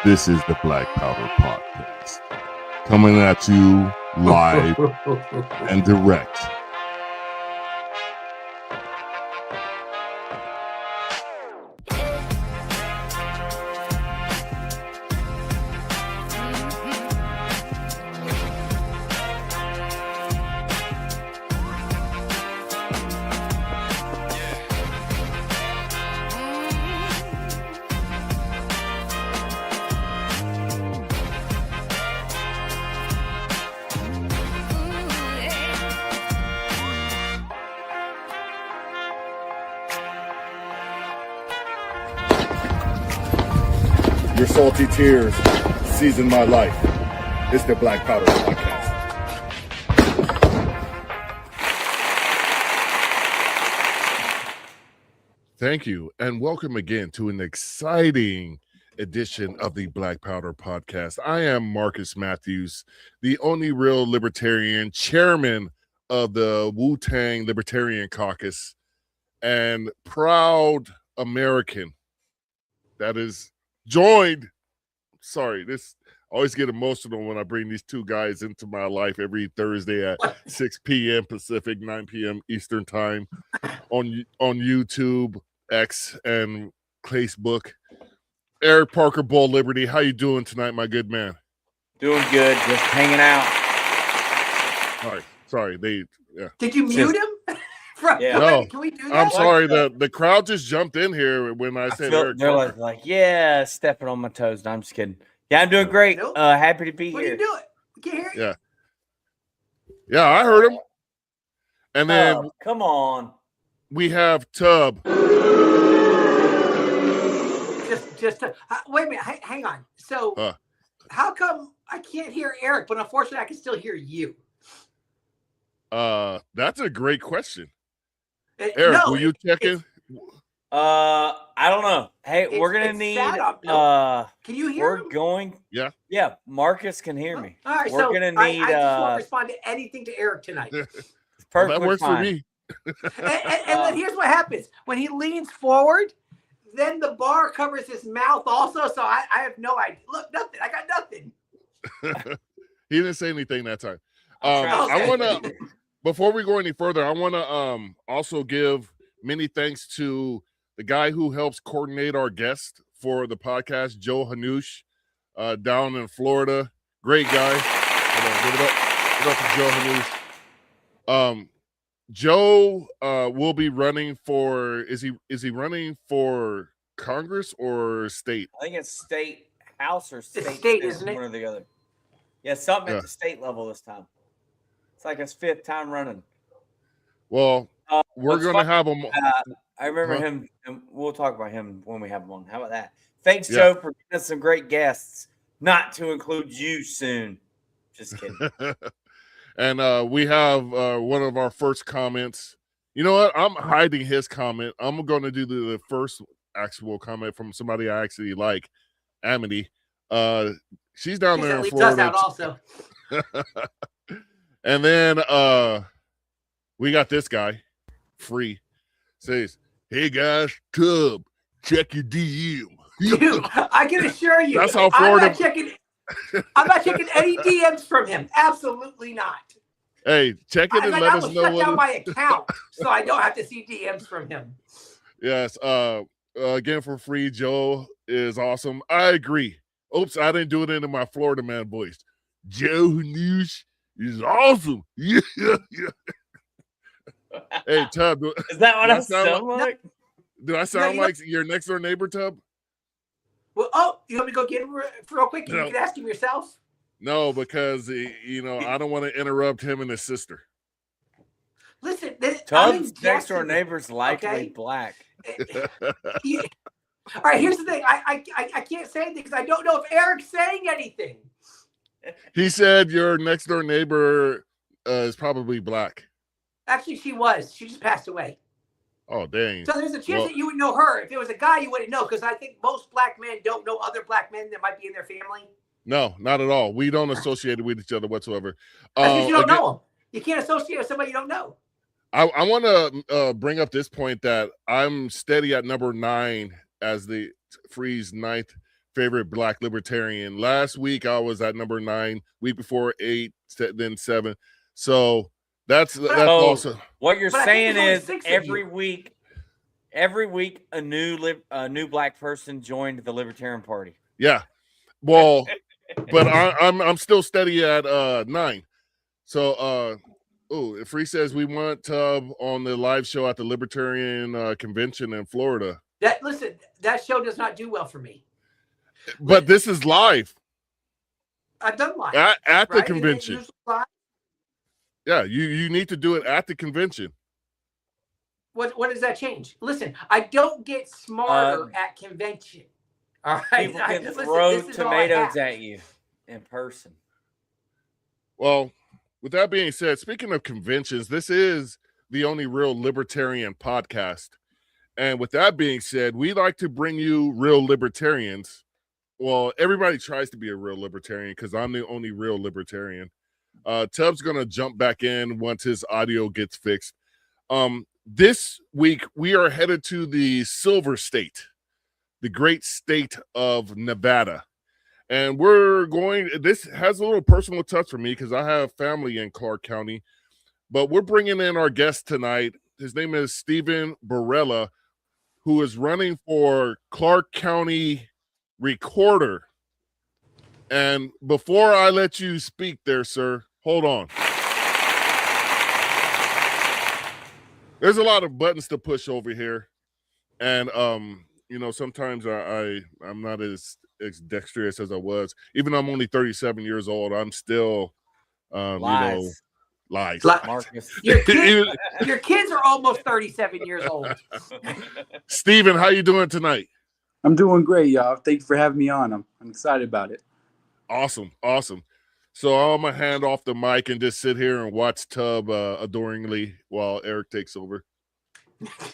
This is the Black Powder Podcast, coming at you live and direct. Your salty tears season my life. It's the Black Powder Podcast. Thank you, and welcome again to an exciting edition of the Black Powder Podcast. I am Marcus Matthews, the only real libertarian, chairman of the Wu-Tang Libertarian Caucus, and proud American that is joined. Sorry, I always get emotional when I bring these two guys into my life every Thursday at 6 p.m. Pacific, 9 p.m. Eastern Time on YouTube, X, and Facebook. Eric Parker, Bull Liberty, how you doing tonight, my good man? Doing good, just hanging out. Sorry. Did you mute him? Yeah. No, can we do that? I'm sorry. The crowd just jumped in here when I said Eric they're Parker. like, yeah, stepping on my toes. No, I'm just kidding. Yeah, I'm doing great. Nope. Happy to be What are here. you doing? We can't hear you. Yeah, I heard him. And then Oh, come on. we have Tub. Wait a minute. Hang on. So, how come I can't hear Eric, but unfortunately I can still hear you? That's a great question. Eric, No, will you check in? I don't know. Hey, we're gonna it's need. sad up. Can you hear We're him? going. Yeah. Marcus can hear me. All right, We're so gonna need. I just won't respond to anything to Eric tonight. Well, Perfectly that works fine. for me. and then here's what happens. When he leans forward, then the bar covers his mouth also, so I have no idea. Look, nothing. I got nothing. He didn't say anything that time. Okay. I want to, before we go any further, I want to also give many thanks to the guy who helps coordinate our guest for the podcast, Joe Hanush, down in Florida. Great guy. Give it up to Joe Hanush. Joe will be running for. Is he running for Congress or state? I think it's state house or state, state, isn't it? one or the other. Yeah, something at the state level this time. It's like his 5th time running. Well, we're what's going to funny, have him. I remember him, and we'll talk about him when we have him on. How about that? Thanks, Joe, for giving us some great guests. Not to include you soon. Just kidding. And we have one of our first comments. You know what? I'm hiding his comment. I'm going to do the first actual comment from somebody I actually like, Amity. She's down there in Florida. Us out also. And then we got this guy, Free, says, "Hey guys, Tub, check your DM." Dude, I can assure you, That's how Florida. I'm not checking any DMs from him. Absolutely not. Hey, check it and let us know shut what. down my account, so I don't have to see DMs from him. Yes. Again, for Free, Joe is awesome. I agree. Oops, I didn't do it in my Florida man voice. Joe News is awesome. Yeah. Hey, Tub. Is that what I sound like? Do I sound like your next door neighbor, Tub? Well, you want me to go get him real quick? You can ask him yourself. No, because I don't want to interrupt him and his sister. Listen, Tub's next door neighbor's likely black. All right, here's the thing. I can't say anything because I don't know if Eric's saying anything. He said your next door neighbor is probably black. Actually, she was. She just passed away. Oh, dang. So there's a chance that you would know her. If it was a guy, you wouldn't know because I think most black men don't know other black men that might be in their family. No, not at all. We don't associate it with each other whatsoever. Because you don't know them. You can't associate with somebody you don't know. I want to bring up this point that I'm steady at number 9 as the Free's 9th favorite Black libertarian. Last week I was at number 9, week before 8, then 7. So that's also what you're saying is every you. week a new Black person joined the Libertarian Party. Yeah. Well, but I'm still steady at 9. So Free says we want Tub on the live show at the Libertarian convention in Florida. Listen, that show does not do well for me. But this is live. I've done live at the right? convention. Yeah, you need to do it at the convention. What does that change? Listen, I don't get smarter at convention. All right, people can throw tomatoes at you in person. Well, with that being said, speaking of conventions, this is the only real libertarian podcast. And with that being said, we like to bring you real libertarians. Well, everybody tries to be a real libertarian because I'm the only real libertarian. Tubbs going to jump back in once his audio gets fixed. This week, we are headed to the Silver State, the great state of Nevada. And this has a little personal touch for me because I have family in Clark County. But we're bringing in our guest tonight. His name is Steven Borella, who is running for Clark County Recorder. And before I let you speak there, sir, hold on. There's a lot of buttons to push over here. And, sometimes I'm not as dexterous as I was. Even though I'm only 37 years old, I'm still, lies. Marcus. Your kids are almost 37 years old. Steven, how you doing tonight? I'm doing great, y'all. Thank you for having me on. I'm excited about it. Awesome. So I'm going to hand off the mic and just sit here and watch Tub adoringly while Eric takes over.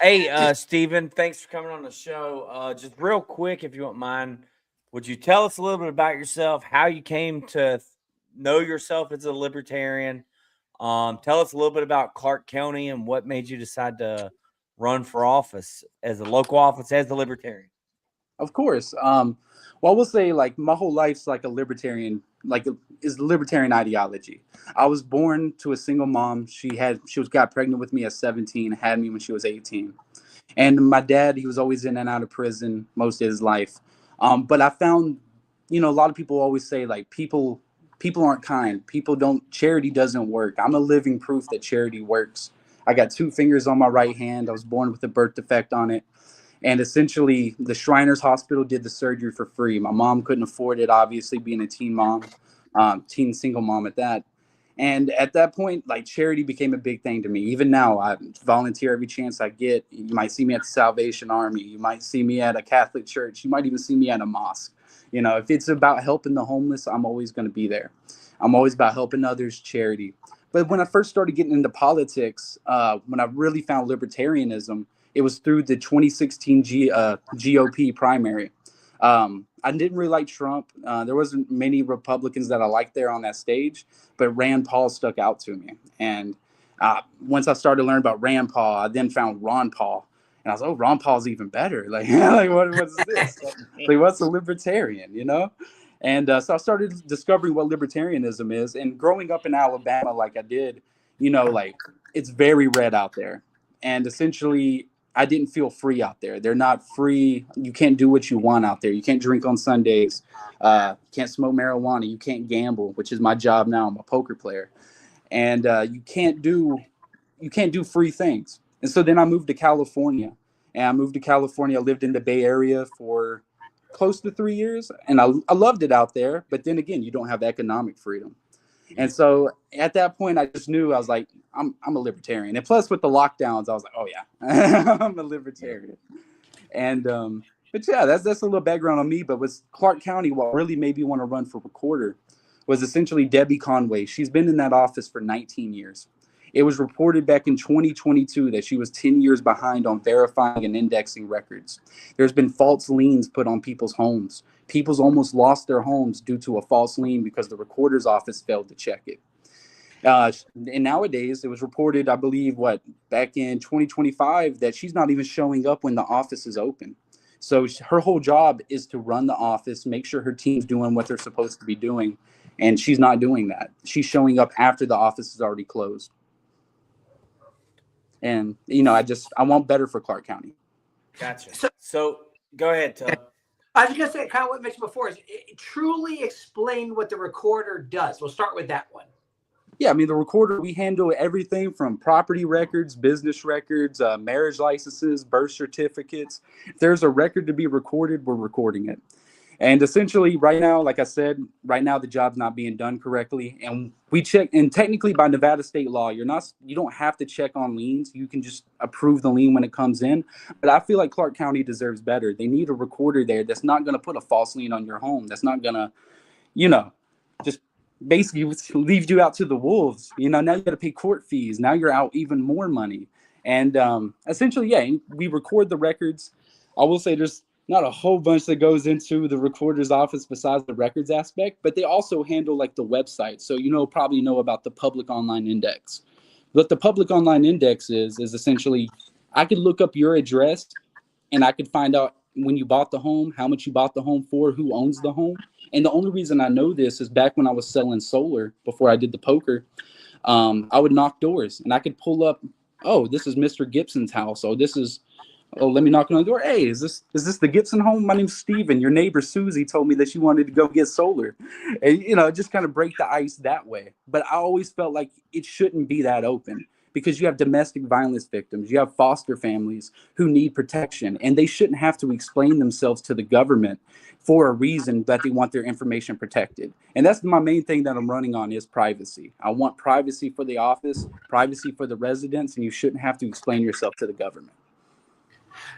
Hey, Steven, thanks for coming on the show. Just real quick, if you don't mind, would you tell us a little bit about yourself, how you came to know yourself as a libertarian? Tell us a little bit about Clark County and what made you decide to run for office as a local office as a libertarian. Of course. Well, I will say, like, my whole life's like a libertarian, is libertarian ideology. I was born to a single mom. She got pregnant with me at 17, had me when she was 18. And my dad, he was always in and out of prison most of his life. But I found, a lot of people always say, like, people aren't kind. Charity doesn't work. I'm a living proof that charity works. I got 2 fingers on my right hand. I was born with a birth defect on it. And essentially, the Shriners Hospital did the surgery for free. My mom couldn't afford it, obviously, being a teen single mom at that. And at that point, like, charity became a big thing to me. Even now, I volunteer every chance I get. You might see me at the Salvation Army. You might see me at a Catholic church. You might even see me at a mosque. If it's about helping the homeless, I'm always going to be there. I'm always about helping others, charity. But when I first started getting into politics, when I really found libertarianism, it was through the 2016 GOP primary. I didn't really like Trump. There wasn't many Republicans that I liked there on that stage, but Rand Paul stuck out to me. And once I started learning about Rand Paul, I then found Ron Paul. And I was like, oh, Ron Paul's even better. Like, what's this? Like, what's a libertarian, And so I started discovering what libertarianism is. And growing up in Alabama, like I did, it's very red out there. And essentially, I didn't feel free out there. They're not free. You can't do what you want out there. You can't drink on Sundays. Can't smoke marijuana. You can't gamble, which is my job now. I'm a poker player. And you can't do free things. And so then I moved to California. And I lived in the Bay Area for close to 3 years. And I loved it out there. But then again, you don't have economic freedom. And so at that point, I just knew, I was like, I'm a libertarian. And plus with the lockdowns, I was like, oh yeah, I'm a libertarian. And, but yeah, that's a little background on me. But with Clark County, what really made me want to run for recorder was essentially Debbie Conway. She's been in that office for 19 years. It was reported back in 2022 that she was 10 years behind on verifying and indexing records. There's been false liens put on people's homes. People's almost lost their homes due to a false lien because the recorder's office failed to check it. And nowadays, it was reported, I believe, back in 2025, that she's not even showing up when the office is open. So her whole job is to run the office, make sure her team's doing what they're supposed to be doing. And she's not doing that. She's showing up after the office is already closed. And, you know, I want better for Clark County. Gotcha. So go ahead, Tub. I was going to say kind of what I mentioned before is truly explain what the recorder does. We'll start with that one. Yeah, I mean, the recorder, we handle everything from property records, business records, marriage licenses, birth certificates. If there's a record to be recorded, we're recording it. And essentially right now, like I said, right now the job's not being done correctly. And we check, and technically by Nevada state law, you don't have to check on liens. You can just approve the lien when it comes in. But I feel like Clark County deserves better. They need a recorder there that's not going to put a false lien on your home. That's not going to, you know, just basically leave you out to the wolves. You know, now you got to pay court fees. Now you're out even more money. And essentially, yeah, we record the records. I will say there's not a whole bunch that goes into the recorder's office besides the records aspect, but they also handle like the website. So, you know, probably know about the public online index. What the public online index is essentially, I could look up your address and I could find out when you bought the home, how much you bought the home for, who owns the home. And the only reason I know this is back when I was selling solar before I did the poker, I would knock doors and I could pull up, oh, this is Mr. Gibson's house. Oh, let me knock on the door. Hey, is this the Gibson home? My name's Steven. Your neighbor Susie told me that you wanted to go get solar. And, you know, just kind of break the ice that way. But I always felt like it shouldn't be that open because you have domestic violence victims. You have foster families who need protection, and they shouldn't have to explain themselves to the government for a reason that they want their information protected. And that's my main thing that I'm running on is privacy. I want privacy for the office, privacy for the residents, and you shouldn't have to explain yourself to the government.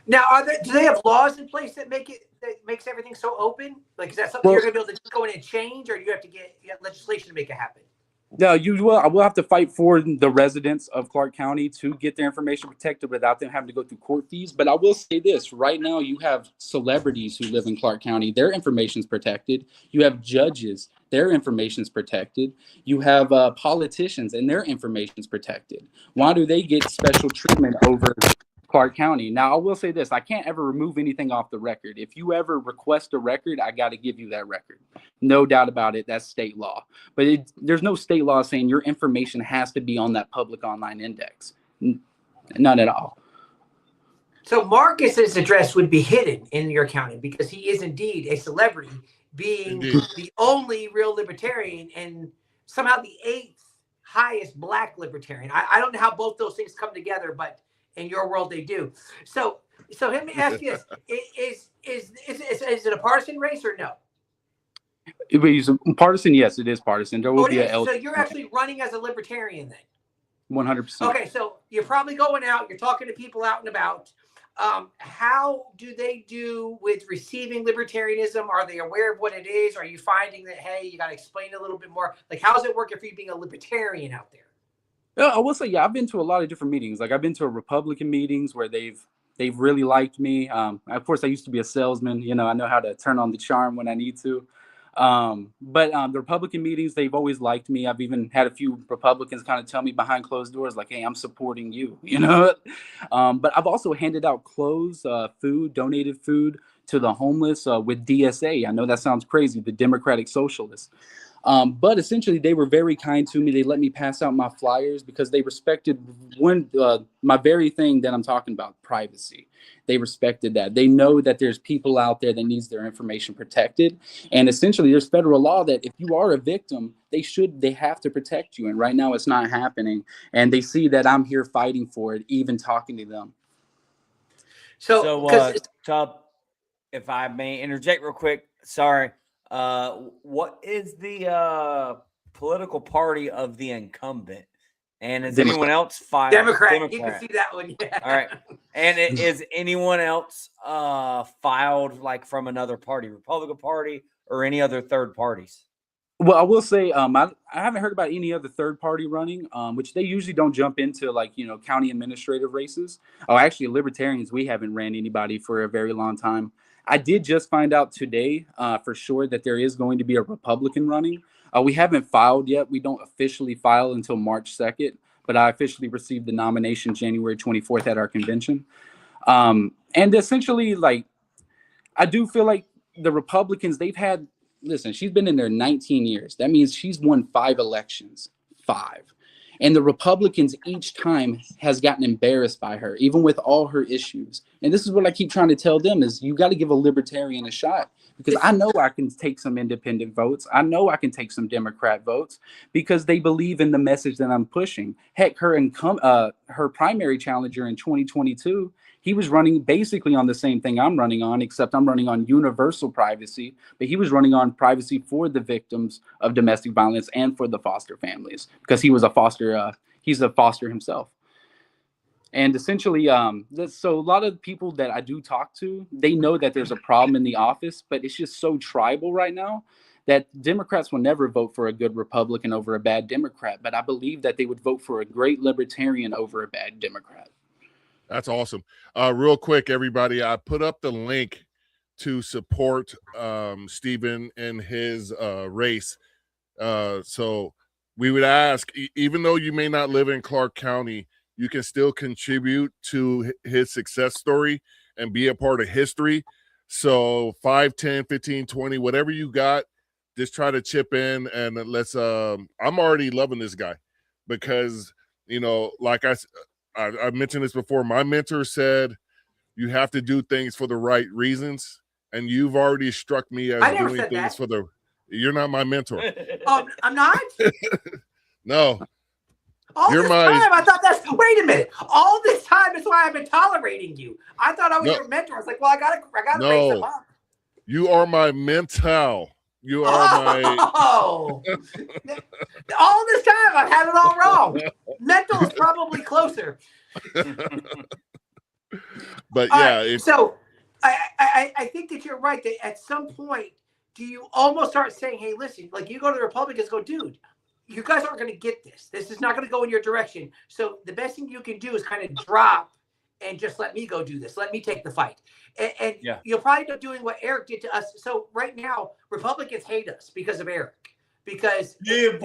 Now, do they have laws in place that makes everything so open? Like, is that something you're going to be able to just go in and change, or do you have to get legislation to make it happen? No, I will have to fight for the residents of Clark County to get their information protected without them having to go through court fees. But I will say this, right now you have celebrities who live in Clark County, their information is protected. You have judges, their information is protected. You have politicians and their information is protected. Why do they get special treatment over Clark County? Now, I will say this, I can't ever remove anything off the record. If you ever request a record, I got to give you that record. No doubt about it. That's state law. But there's no state law saying your information has to be on that public online index. None at all. So Marcus's address would be hidden in your county because he is indeed a celebrity, being the only real libertarian and somehow the 8th highest black libertarian. I don't know how both those things come together, but in your world they do. So let me ask you this: is it a partisan race or no? It's partisan, yes, it is partisan. There will be a so you're actually running as a libertarian then? 100%. Okay, so you're probably going out, you're talking to people out and about. How do they do with receiving libertarianism? Are they aware of what it is? Are you finding that, hey, you got to explain a little bit more? Like, how's it working for you being a libertarian out there? I will say, yeah, I've been to a lot of different meetings. Like, I've been to Republican meetings where they've really liked me. Of course, I used to be a salesman. You know, I know how to turn on the charm when I need to. But the Republican meetings, they've always liked me. I've even had a few Republicans kind of tell me behind closed doors, like, hey, I'm supporting you, you know. But I've also handed out clothes, food, donated food to the homeless with DSA. I know that sounds crazy, the Democratic Socialists. But essentially, they were very kind to me. They let me pass out my flyers because they respected my very thing that I'm talking about, privacy. They respected that. They know that there's people out there that needs their information protected. And essentially, there's federal law that if you are a victim, they have to protect you. And right now, it's not happening. And they see that I'm here fighting for it, even talking to them. So Tub, if I may interject real quick, sorry. What is the political party of the incumbent? And is anyone else filed? Democrat. You can see that one. Yeah. All right. And is anyone else filed like from another party, Republican Party or any other third parties? Well, I will say I haven't heard about any other third party running, which they usually don't jump into, like, you know, county administrative races. Oh, actually, Libertarians, we haven't ran anybody for a very long time. I did just find out today for sure that there is going to be a Republican running. We haven't filed yet. We don't officially file until March 2nd, but I officially received the nomination January 24th at our convention. And essentially, like, I do feel like the Republicans, listen, she's been in there 19 years. That means she's won 5 elections. 5. And the Republicans each time has gotten embarrassed by her, even with all her issues. And this is what I keep trying to tell them is you got to give a libertarian a shot, because I know I can take some independent votes. I know I can take some Democrat votes because they believe in the message that I'm pushing. Heck, her primary challenger in 2022, he was running basically on the same thing I'm running on, except I'm running on universal privacy, but he was running on privacy for the victims of domestic violence and for the foster families, because he was a foster, he's a foster himself. And essentially, so a lot of people that I do talk to, they know that there's a problem in the office, but it's just so tribal right now that Democrats will never vote for a good Republican over a bad Democrat. But I believe that they would vote for a great Libertarian over a bad Democrat. That's awesome. Real quick, everybody, I put up the link to support Steven in his race. So we would ask, even though you may not live in Clark County, you can still contribute to his success story and be a part of history. So 5, 10, 15, 20, whatever you got, just try to chip in and let's, I'm already loving this guy because, you know, like I mentioned this before, my mentor said, you have to do things for the right reasons. And you've already struck me as doing things for the, you're not my mentor. I'm not? No. All this time, I thought wait a minute. All this time is why I've been tolerating you. I thought I was your mentor. I was like, well, I gotta raise him up. You are my mentor. You are my. All this time, I've had it all wrong. Mental is probably closer. But yeah. So I think that you're right. That at some point, do you almost start saying, hey, listen, like you go to the Republicans, go, dude, you guys aren't going to get this. This is not going to go in your direction. So the best thing you can do is kind of drop and just let me go do this. Let me take the fight. And you'll probably end up doing what Eric did to us. So right now, Republicans hate us because of Eric. Because Eric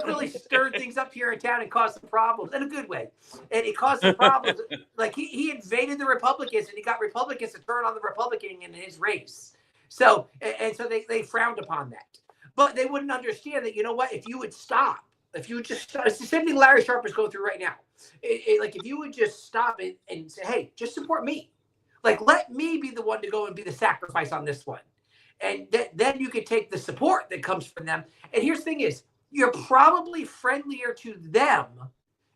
really stirred things up here in town and caused some problems in a good way. And it caused some problems. Like he invaded the Republicans and he got Republicans to turn on the Republican in his race. So they frowned upon that. But they wouldn't understand that, you know what, if you would stop, if you would just stop, it's the same thing Larry Sharp is going through right now. Like if you would just stop it and say, hey, just support me. Like, let me be the one to go and be the sacrifice on this one. And then you can take the support that comes from them. And here's the thing is, you're probably friendlier to them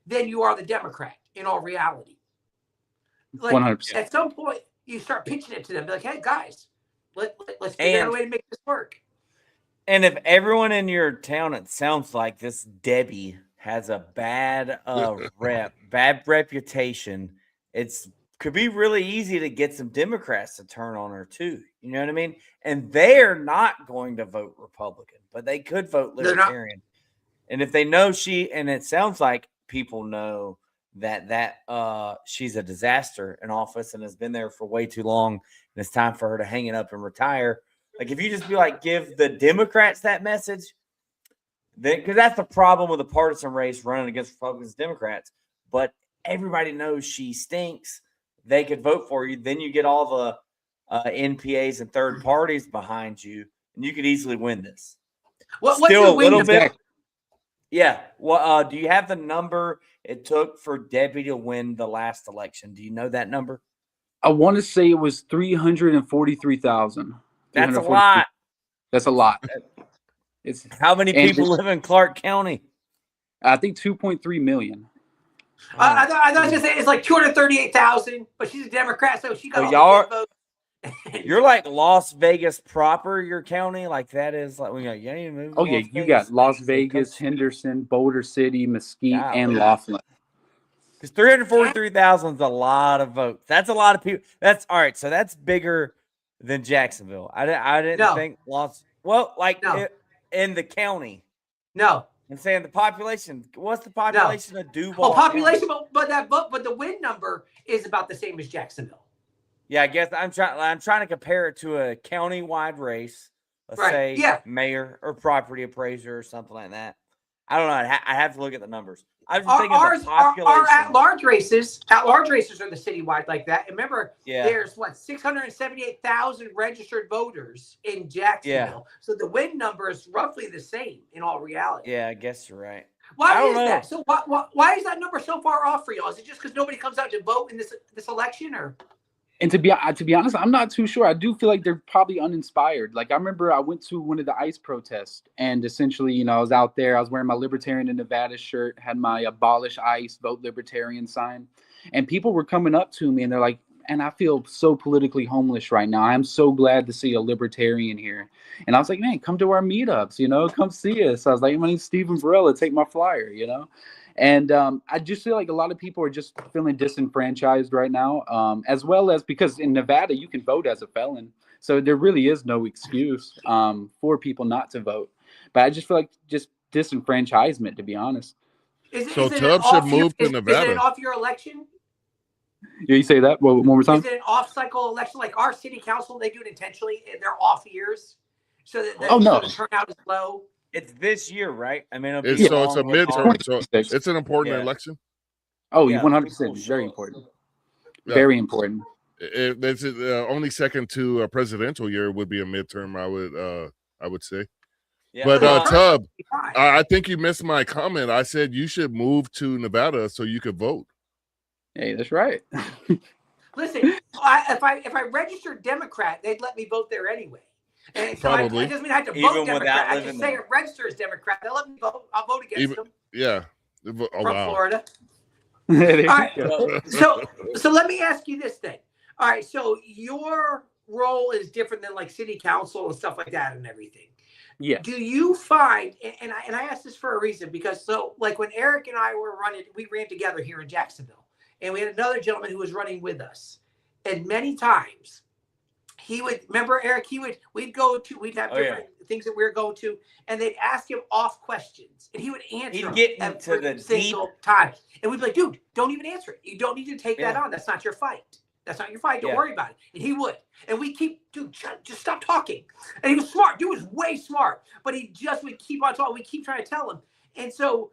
than you are the Democrat in all reality. Like 100%. At some point, you start pitching it to them. Be like, hey, guys, let's figure out a way to make this work. And if everyone in your town, it sounds like this Debbie has a bad bad reputation, could be really easy to get some Democrats to turn on her too. You know what I mean? And they're not going to vote Republican, but they could vote Libertarian. And if they know and it sounds like people know that she's a disaster in office and has been there for way too long, and it's time for her to hang it up and retire. Like, if you just be like, give the Democrats that message, then because that's the problem with the partisan race running against Republicans and Democrats. But everybody knows she stinks. They could vote for you. Then you get all the NPAs and third parties behind you, and you could easily win this. Still a little bit. Yeah. Well, do you have the number it took for Debbie to win the last election? Do you know that number? I want to say it was 343,000. That's a lot. That's a lot. It's how many people live in Clark County? I think 2.3 million. I thought I was gonna say it's like 238,000, but she's a Democrat, so she got all the votes. You're like Las Vegas proper, your county, like that is like we got. Oh yeah, you got Las Vegas, Henderson, Boulder City, Mesquite, and Laughlin. Because 343,000 is a lot of votes. That's a lot of people. That's all right. So that's bigger than Jacksonville. I didn't think in the county. No. I'm saying the population. What's the population of Duval? Well, population, but the win number is about the same as Jacksonville. Yeah, I guess I'm trying to compare it to a county-wide race. Let's say mayor or property appraiser or something like that. I don't know. I have to look at the numbers. I was thinking Ours the population. our at-large races are the citywide like that. And remember, Yeah. there's 678,000 registered voters in Jacksonville. So the win number is roughly the same in all reality. Yeah, I guess you're right. Why is that? So why is that number so far off for y'all? Is it just because nobody comes out to vote in this election, or? And to be honest, I'm not too sure. I do feel like they're probably uninspired. Like I remember I went to one of the ICE protests, and essentially, I was out there. I was wearing my Libertarian in Nevada shirt, had my Abolish ICE, Vote Libertarian sign, and people were coming up to me and they're like, "And I feel so politically homeless right now. I'm so glad to see a Libertarian here." And I was like, "Man, come to our meetups, come see us." I was like, "My name's Steven Borella. Take my flyer, And I just feel like a lot of people are just feeling disenfranchised right now, as well as because in Nevada, you can vote as a felon. So there really is no excuse for people not to vote. But I just feel like just disenfranchisement, to be honest. So Tubbs should move to Nevada. Is it an off-year election? Yeah, you say that one more time? Is it an off-cycle election? Like our city council, they do it intentionally in their off years so that no. the turnout is low. It's this year, right? I mean, it's a midterm, so it's an important election. Oh, 100%. Very important. Yeah. Very important. It's only second to a presidential year would be a midterm. I would say. Yeah. But Tubb, I think you missed my comment. I said you should move to Nevada so you could vote. Hey, that's right. Listen, if I registered Democrat, they'd let me vote there anyway. And so probably. It doesn't mean I have to vote Democrat. I just say register as Democrat. They'll let me vote. I'll vote against them. Yeah. From Florida. All right. So let me ask you this thing. All right. So your role is different than like city council and stuff like that and everything. Yeah. Do you find, and I asked this for a reason, because like when Eric and I were running, we ran together here in Jacksonville, and we had another gentleman who was running with us, and many times he would, remember Eric, we'd have different things that we were going to, and they'd ask him off questions, and he would answer every single time. And we'd be like, dude, don't even answer it. You don't need to take that on. That's not your fight. That's not your fight. Don't worry about it. And he would. And we just stop talking. And he was smart. Dude was way smart. But he just would keep on talking. We keep trying to tell him. And so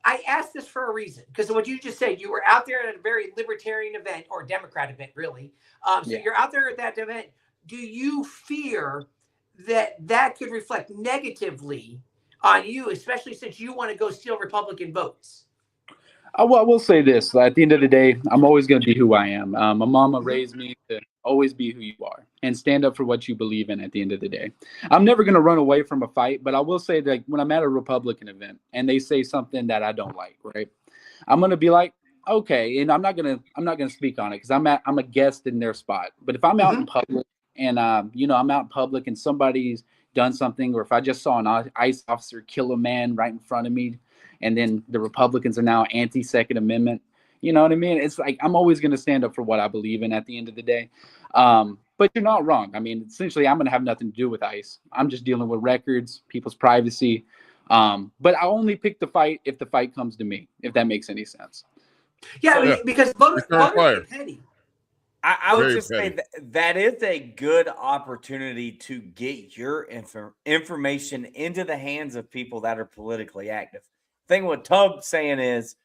I asked this for a reason. Because what you just said, you were out there at a very libertarian event, or Democrat event, really. You're out there at that event. Do you fear that could reflect negatively on you, especially since you want to go steal Republican votes? I will say this. At the end of the day, I'm always going to be who I am. My mama raised me to always be who you are and stand up for what you believe in at the end of the day. I'm never going to run away from a fight, but I will say that when I'm at a Republican event and they say something that I don't like, right, I'm going to be like, okay, and I'm not going to speak on it because I'm a guest in their spot. But if I'm out in public and I'm out in public and somebody's done something, or if I just saw an ICE officer kill a man right in front of me, and then the Republicans are now anti-Second Amendment. You know what I mean? It's like I'm always going to stand up for what I believe in at the end of the day. But you're not wrong. I mean, essentially, I'm going to have nothing to do with ICE. I'm just dealing with records, people's privacy. But I only pick the fight if the fight comes to me, if that makes any sense. Yeah, because voters get petty. I would just say that is a good opportunity to get your information into the hands of people that are politically active. The thing what Tubbs saying is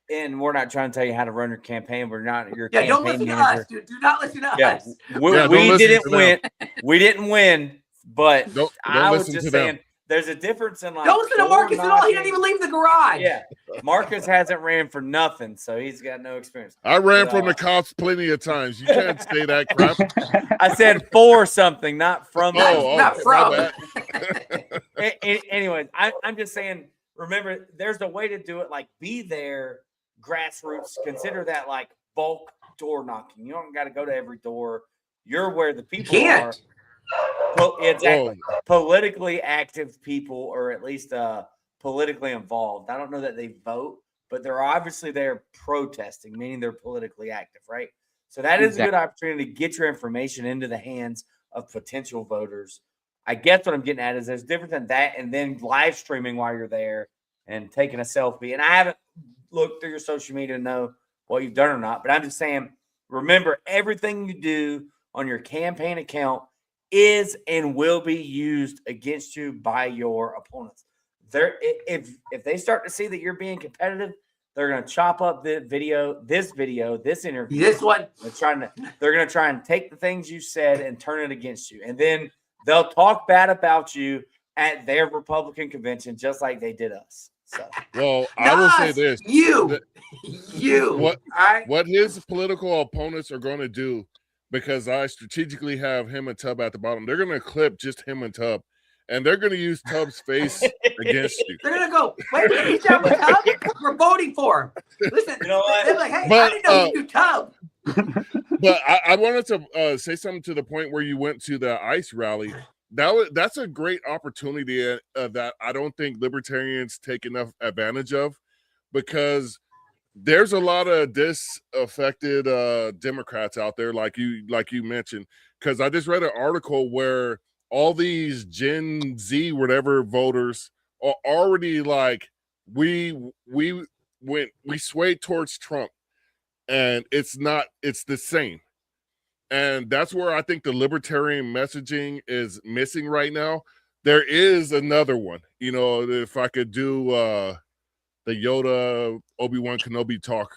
and we're not trying to tell you how to run your campaign. We're not your campaign don't listen manager. to us, dude. Do not listen to us. We didn't win. We didn't win, but don't I was listen just to saying them. There's a difference in like. Don't listen to Marcus at all. He didn't even leave the garage. Yeah, Marcus hasn't ran for nothing, so he's got no experience. I ran from the cops plenty of times. You can't say that crap. I said for something, not from. Not from. Anyways, I'm just saying. Remember, there's a way to do it. Like, be there, grassroots. Consider that like bulk door knocking. You don't got to go to every door. You're where the people are. Exactly. Politically active people, or at least politically involved. I don't know that they vote, but they're obviously there protesting, meaning they're politically active, right? So that is a good opportunity to get your information into the hands of potential voters. I guess what I'm getting at is there's different than that, and then live streaming while you're there and taking a selfie. And I haven't looked through your social media to know what you've done or not, but I'm just saying, remember, everything you do on your campaign account is and will be used against you by your opponents. if they start to see that you're being competitive, they're going to chop up this interview, This one. They're going to try and take the things you said and turn it against you. And then they'll talk bad about you at their Republican convention, just like they did us. So, well, I will say this: what his political opponents are going to do, because I strategically have him and Tub at the bottom. They're going to clip just him and Tub, and they're going to use Tub's face against you. They're going to go, wait, he's down with Tub? We're voting for him. Listen, you know what? They're like, hey, I didn't know you do Tub. But I wanted to say something to the point where you went to the ICE rally. That's a great opportunity that I don't think libertarians take enough advantage of, because there's a lot of disaffected Democrats out there, like you mentioned. Because I just read an article where all these Gen Z whatever voters are already like, we swayed towards Trump, and it's the same. And that's where I think the libertarian messaging is missing right now. There is another one, if I could do the Yoda Obi-Wan Kenobi talk.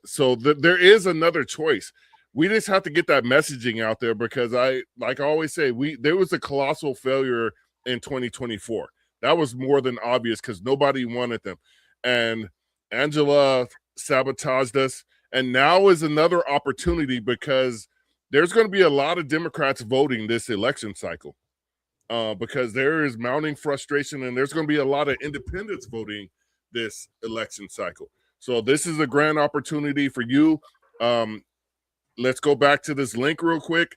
So there is another choice. We just have to get that messaging out there, because I always say, there was a colossal failure in 2024. That was more than obvious, because nobody wanted them. And Angela sabotaged us. And now is another opportunity, because there's going to be a lot of Democrats voting this election cycle, because there is mounting frustration, and there's going to be a lot of independents voting this election cycle. So this is a grand opportunity for you. Let's go back to this link real quick,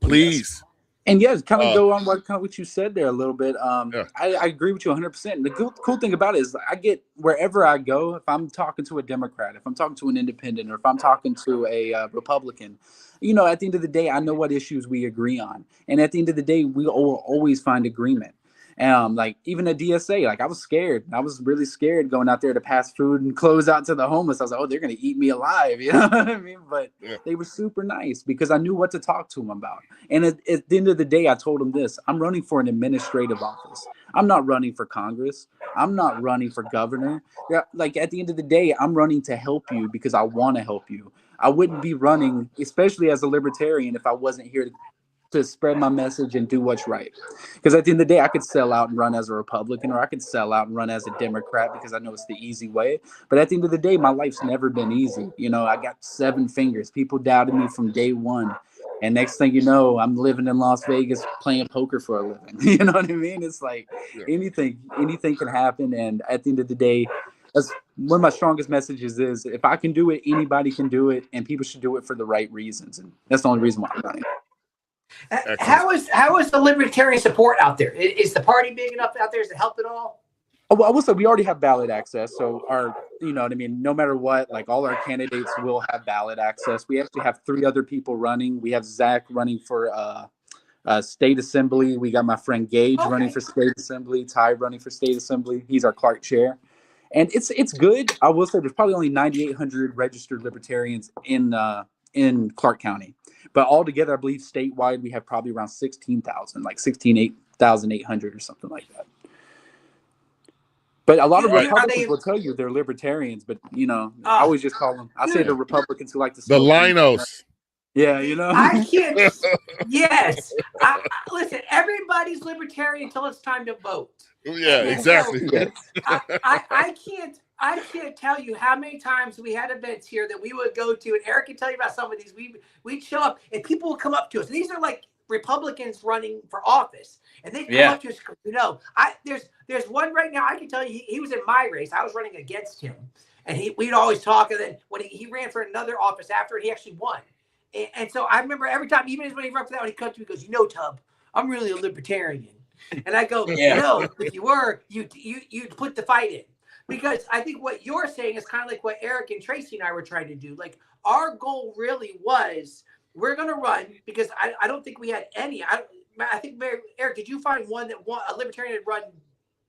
please. And yes, kind of go on what you said there a little bit. I agree with you 100%. The cool thing about it is, I get wherever I go, if I'm talking to a Democrat, if I'm talking to an independent, or if I'm talking to a Republican, at the end of the day, I know what issues we agree on. And at the end of the day, we will always find agreement. Like even a DSA, like I was scared. I was really scared going out there to pass food and clothes out to the homeless. I was like, oh, they're going to eat me alive. You know what I mean? But they were super nice, because I knew what to talk to them about. And at the end of the day, I told them this: I'm running for an administrative office. I'm not running for Congress. I'm not running for governor. Yeah, like at the end of the day, I'm running to help you, because I want to help you. I wouldn't be running, especially as a libertarian, if I wasn't here to spread my message and do what's right. Because at the end of the day, I could sell out and run as a Republican, or I could sell out and run as a Democrat, because I know it's the easy way. But at the end of the day, my life's never been easy. I got 7 fingers. People doubted me from day one. And next thing you know, I'm living in Las Vegas playing poker for a living. You know what I mean? It's like anything can happen. And at the end of the day, that's one of my strongest messages is, if I can do it, anybody can do it, and people should do it for the right reasons. And that's the only reason why I'm running. How is the libertarian support out there? Is the party big enough out there? Does it help at all? Oh, well, I will say we already have ballot access. So no matter what, like all our candidates will have ballot access. We actually have 3 other people running. We have Zach running for state assembly. We got my friend Gage running for state assembly. Ty running for state assembly. He's our Clark chair. And it's good. I will say there's probably only 9,800 registered libertarians in Clark County. But altogether, I believe statewide, we have probably around 16,000, like 16,800 or something like that. But a lot of Republicans will tell you they're libertarians, but, I always just call them, I say the Republicans who like to the Linos. Yeah, I can't. Yes. Listen, everybody's libertarian until it's time to vote. Yeah, exactly. I can't tell you how many times we had events here that we would go to, and Eric can tell you about some of these. We'd show up, and people would come up to us. And these are like Republicans running for office, and they'd come up to us. There's one right now. I can tell you, he was in my race. I was running against him, and we'd always talk. And then when he ran for another office after, he actually won. And so I remember every time, even when he ran for that one, he comes to me, he goes, Tub, I'm really a libertarian. And I go, no, if you were, you'd put the fight in. Because I think what you're saying is kind of like what Eric and Tracy and I were trying to do. Like, our goal really was, we're going to run, because I don't think we had any. I think, Eric, did you find one that a libertarian had run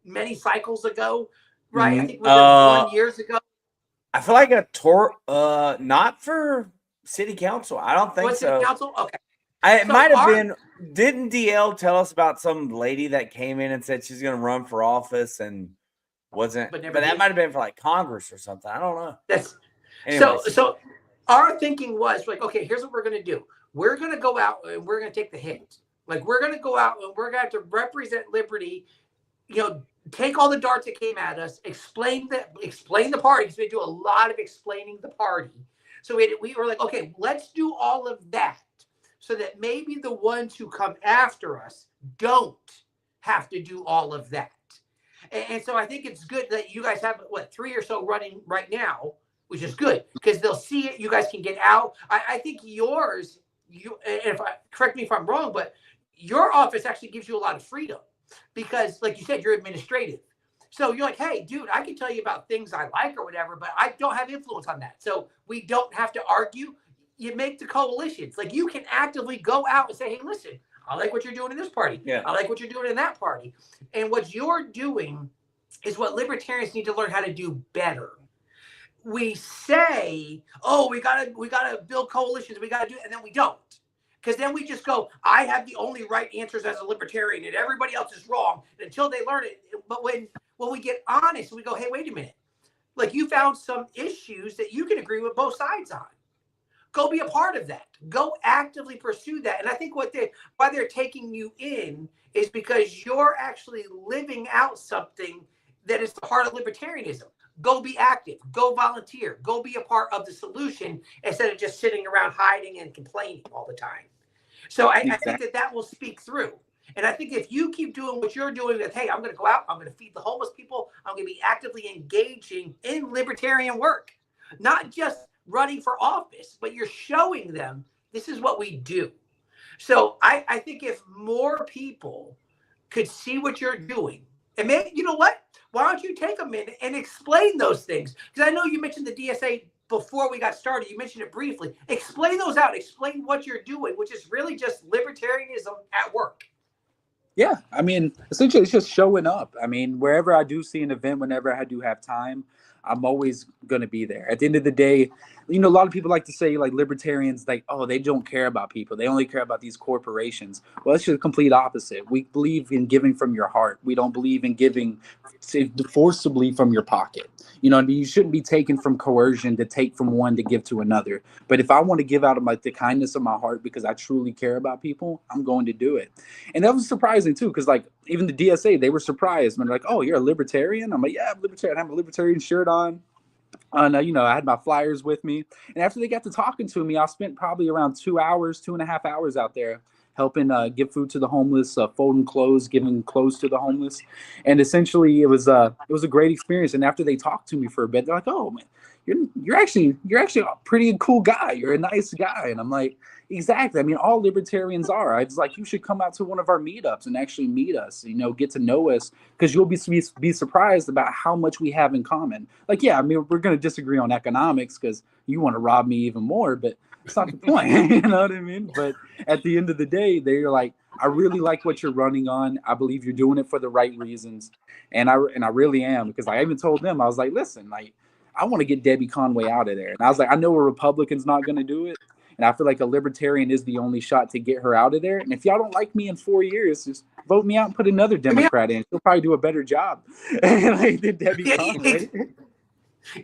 many cycles ago? Right? Mm-hmm. I think it was 1 year ago. I feel like a tour, not for city council. I don't think so. City council? Okay. It So might have been. Didn't DL tell us about some lady that came in and said she's going to run for office and wasn't? But that might have been for like Congress or something. I don't know. Anyways. So our thinking was like, okay, here's what we're going to do. We're going to go out and we're going to take the hit. Like, we're going to go out and we're going to have to represent liberty. Take all the darts that came at us. Explain the party. Because we do a lot of explaining the party. So we were like, okay, let's do all of that, so that maybe the ones who come after us don't have to do all of that. And so I think it's good that you guys have, 3 or so running right now, which is good, because they'll see it. You guys can get out. I think yours, correct me if I'm wrong, but your office actually gives you a lot of freedom, because like you said, you're administrative. So you're like, hey, dude, I can tell you about things I like or whatever, but I don't have influence on that. So we don't have to argue. You make the coalitions. Like, you can actively go out and say, hey, listen, I like what you're doing in this party. Yeah. I like what you're doing in that party. And what you're doing is what libertarians need to learn how to do better. We say, oh, we gotta build coalitions, we gotta do it, and then we don't. Because then we just go, I have the only right answers as a libertarian, and everybody else is wrong until they learn it. But when we get honest, we go, hey, wait a minute. Like, you found some issues that you can agree with both sides on. Go be a part of that. Go actively pursue that. And I think why they're taking you in is because you're actually living out something that is the heart of libertarianism. Go be active. Go volunteer. Go be a part of the solution instead of just sitting around hiding and complaining all the time. So I think that will speak through. And I think if you keep doing what you're doing, that, hey, I'm going to go out, I'm going to feed the homeless people, I'm going to be actively engaging in libertarian work, not just running for office, but you're showing them this is what we do. So I think if more people could see what you're doing, and maybe, you know what? Why don't you take a minute and explain those things? Because I know you mentioned the DSA before we got started. You mentioned it briefly. Explain those out. Explain what you're doing, which is really just libertarianism at work. Yeah, I mean, essentially it's just showing up. I mean, wherever I do see an event, whenever I do have time, I'm always going to be there. At the end of the day, a lot of people like to say, like, libertarians, like, oh, they don't care about people. They only care about these corporations. Well, it's just the complete opposite. We believe in giving from your heart. We don't believe in giving forcibly from your pocket. You shouldn't be taken from coercion to take from one to give to another. But if I want to give out of the kindness of my heart because I truly care about people, I'm going to do it. And that was surprising too, because even the DSA, they were surprised when they're like, oh, you're a libertarian? I'm like, yeah, I'm libertarian. I have a libertarian shirt on. And, I had my flyers with me. And after they got to talking to me, I spent probably around 2.5 hours out there helping give food to the homeless, folding clothes, giving clothes to the homeless. And essentially it was a great experience. And after they talked to me for a bit, they're like, oh, man, you're actually a pretty cool guy. You're a nice guy. And I'm like, exactly. I mean, all libertarians are. I was like, you should come out to one of our meetups and actually meet us, get to know us, because you'll be surprised about how much we have in common. Like, yeah, I mean, we're going to disagree on economics because you want to rob me even more, but it's not the point. You know what I mean? But at the end of the day, they're like, I really like what you're running on. I believe you're doing it for the right reasons. And I really am, because I even told them, I was like, listen, I want to get Debbie Conway out of there. And I was like, I know a Republican's not going to do it. And I feel like a libertarian is the only shot to get her out of there. And if y'all don't like me in 4 years, just vote me out and put another Democrat in. She'll probably do a better job. Like did Debbie Conway.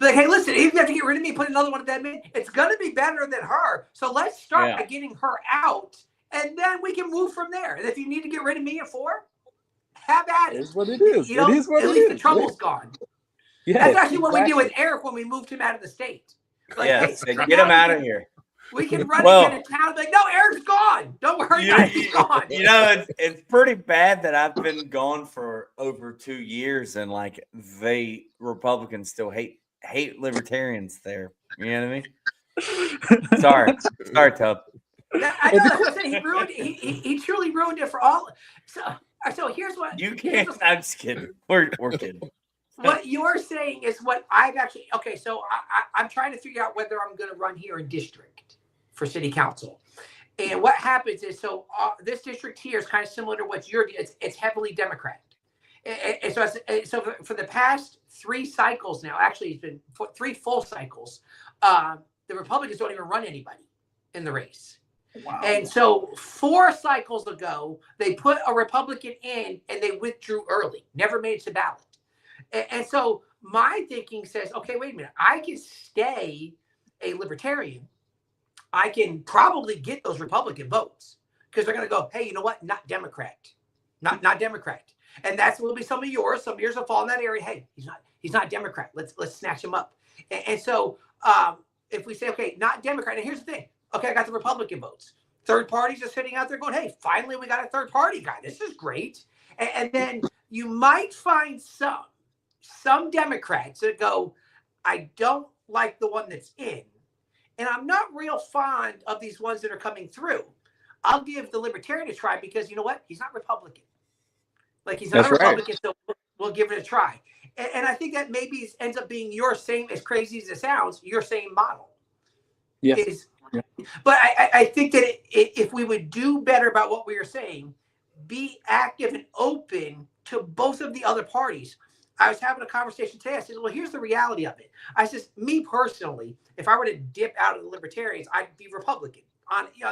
Like, hey, listen, if you have to get rid of me, put another one of them in, it's going to be better than her. So let's start by getting her out, and then we can move from there. And if you need to get rid of me in 4, have at it. It is what it is. It is what it is. At least the trouble's gone. Yeah, that's actually what we did with Eric when we moved him out of the state. Like, hey, get him out of here. We can run him into town. Like, no, Eric's gone. Don't worry, guys, he's gone. It's pretty bad that I've been gone for over 2 years, and Republicans still hate libertarians there. You know what I mean? Sorry, Tub. I know that's what I'm saying. He truly ruined it for all. So here's what you can't. I'm just kidding. We're kidding. What you're saying is what I've actually. Okay, so I'm trying to figure out whether I'm going to run here in district for city council. And what happens is, this district here is kind of similar to what you're doing. It's heavily Democrat. And so for the past 3 cycles now, actually it's been 3 full cycles, the Republicans don't even run anybody in the race. Wow. And so 4 cycles ago, they put a Republican in and they withdrew early, never made it to ballot. And so my thinking says, okay, wait a minute, I can stay a libertarian. I can probably get those Republican votes because they're going to go, hey, you know what? Not Democrat, not Democrat. And that's will be some of yours. Some of yours will fall in that area. Hey, he's not Democrat. Let's snatch him up. And so if we say, okay, not Democrat, and here's the thing. Okay, I got the Republican votes. Third parties are sitting out there going, hey, finally we got a third party guy. This is great. And then you might find some Democrats that go, I don't like the one that's in. And I'm not real fond of these ones that are coming through. I'll give the Libertarian a try because you know what? He's not Republican. Like he's not That's a Republican, right. so we'll give it a try. And I think that maybe ends up being your same, as crazy as it sounds, your same model. Yes. But I think that if we would do better about what we were saying, be active and open to both of the other parties. I was having a conversation today. I said, well, here's the reality of it. I said, me personally, if I were to dip out of the Libertarians, I'd be Republican.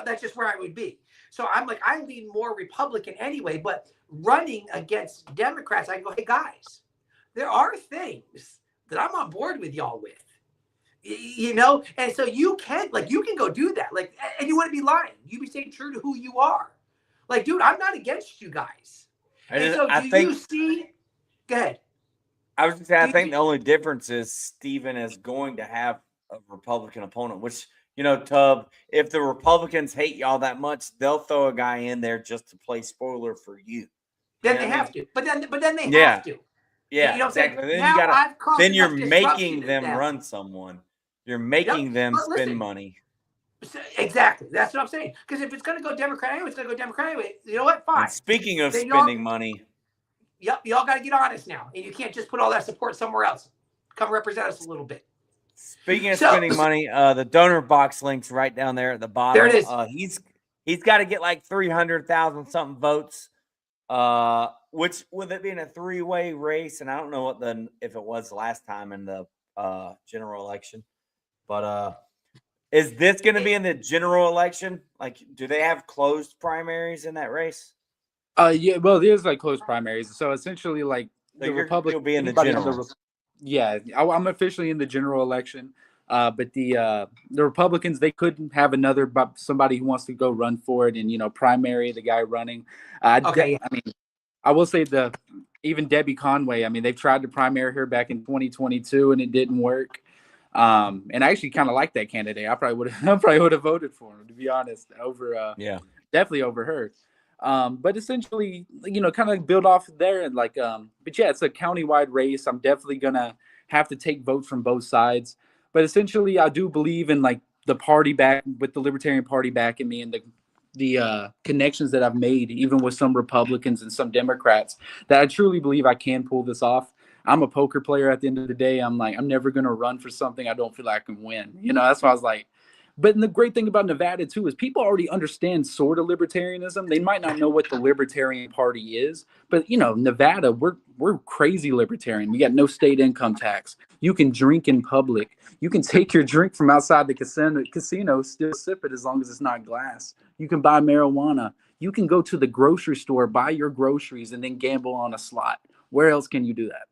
That's just where I would be. So I'm like, I lean more Republican anyway, but running against Democrats, I go, hey, guys, there are things that I'm on board with y'all with. And so you can go do that. And you wouldn't be lying. You'd be staying true to who you are. Like, dude, I'm not against you guys. And so you see, go ahead. I was going to say, I think the only difference is Steven is going to have a Republican opponent, which, Tub, if the Republicans hate y'all that much, they'll throw a guy in there just to play spoiler for you. Then they have to. But then they have to. Yeah, exactly. Then you're making them run someone. You're making them spend money. Exactly. That's what I'm saying. Because if it's going to go Democrat anyway, it's going to go Democrat anyway. You know what? Fine. And speaking of spending money. Yep. Y'all got to get honest now. And you can't just put all that support somewhere else. Come represent us a little bit. Speaking of spending money, the donor box link's right down there at the bottom. There it is. He's got to get like 300,000 something votes. Which with it being a 3-way race, and I don't know if it was last time in the general election, but is this going to be in the general election? Like, do they have closed primaries in that race? Yeah, well, there's like closed primaries. So essentially, like the Republican will be in the general. I'm officially in the general election. But the Republicans, they couldn't have somebody who wants to go run for it and primary the guy running. I mean, I will say even Debbie Conway. I mean, they've tried to primary her back in 2022 and it didn't work. And I actually kind of like that candidate. I probably would have voted for him, to be honest, definitely over her. But essentially, kind of build off there and but yeah, it's a countywide race. I'm definitely gonna have to take votes from both sides. But essentially, I do believe in the party back with the Libertarian Party backing me and the connections that I've made, even with some Republicans and some Democrats, that I truly believe I can pull this off. I'm a poker player at the end of the day. I'm never going to run for something I don't feel like I can win. That's why I was like, but the great thing about Nevada too is people already understand sort of libertarianism. They might not know what the Libertarian Party is, but Nevada, we're crazy libertarian. We got no state income tax. You can drink in public. You can take your drink from outside the casino, still sip it as long as it's not glass. You can buy marijuana. You can go to the grocery store, buy your groceries, and then gamble on a slot. Where else can you do that?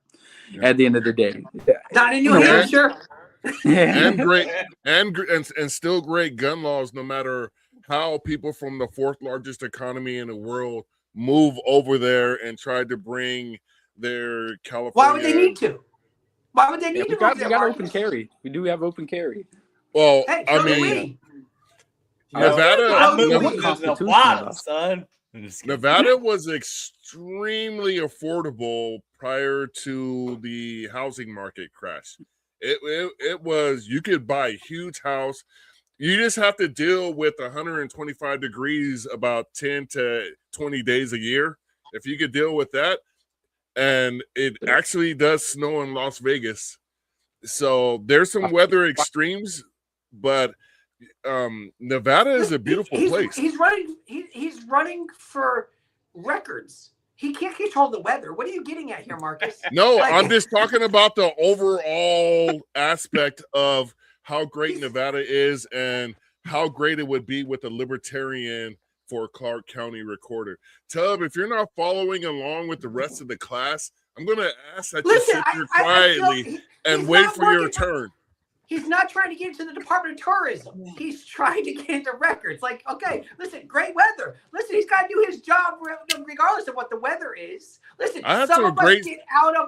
Yeah. At the end of the day, not in New Hampshire. and still great gun laws, no matter how people from the 4th largest economy in the world move over there and try to bring their California. Why would they need to? Why would they need to? We got open carry. We do have open carry. Well, hey, I mean, Nevada was extremely affordable prior to the housing market crash. It was, you could buy a huge house. You just have to deal with 125 degrees about 10 to 20 days a year. If you could deal with that, and it actually does snow in Las Vegas. So there's some weather extremes, but Nevada is a beautiful place. He's running for records. He can't control the weather. What are you getting at here, Marcus? No, I'm just talking about the overall aspect of how great Nevada is and how great it would be with a libertarian for Clark County recorder. Tub, if you're not following along with the rest of the class, I'm going to ask that you sit here quietly and wait for your turn. He's not trying to get into the Department of Tourism. He's trying to get into records. Like, okay, listen, great weather. Listen, he's got to do his job regardless of what the weather is. Listen, some of us get out of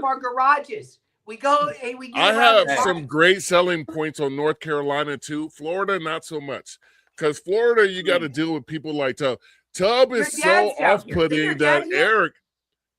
our garages. We go and we get I have some great selling points on North Carolina too. Florida, not so much. Because Florida, you got to deal with people like Tub. Tub is so off-putting that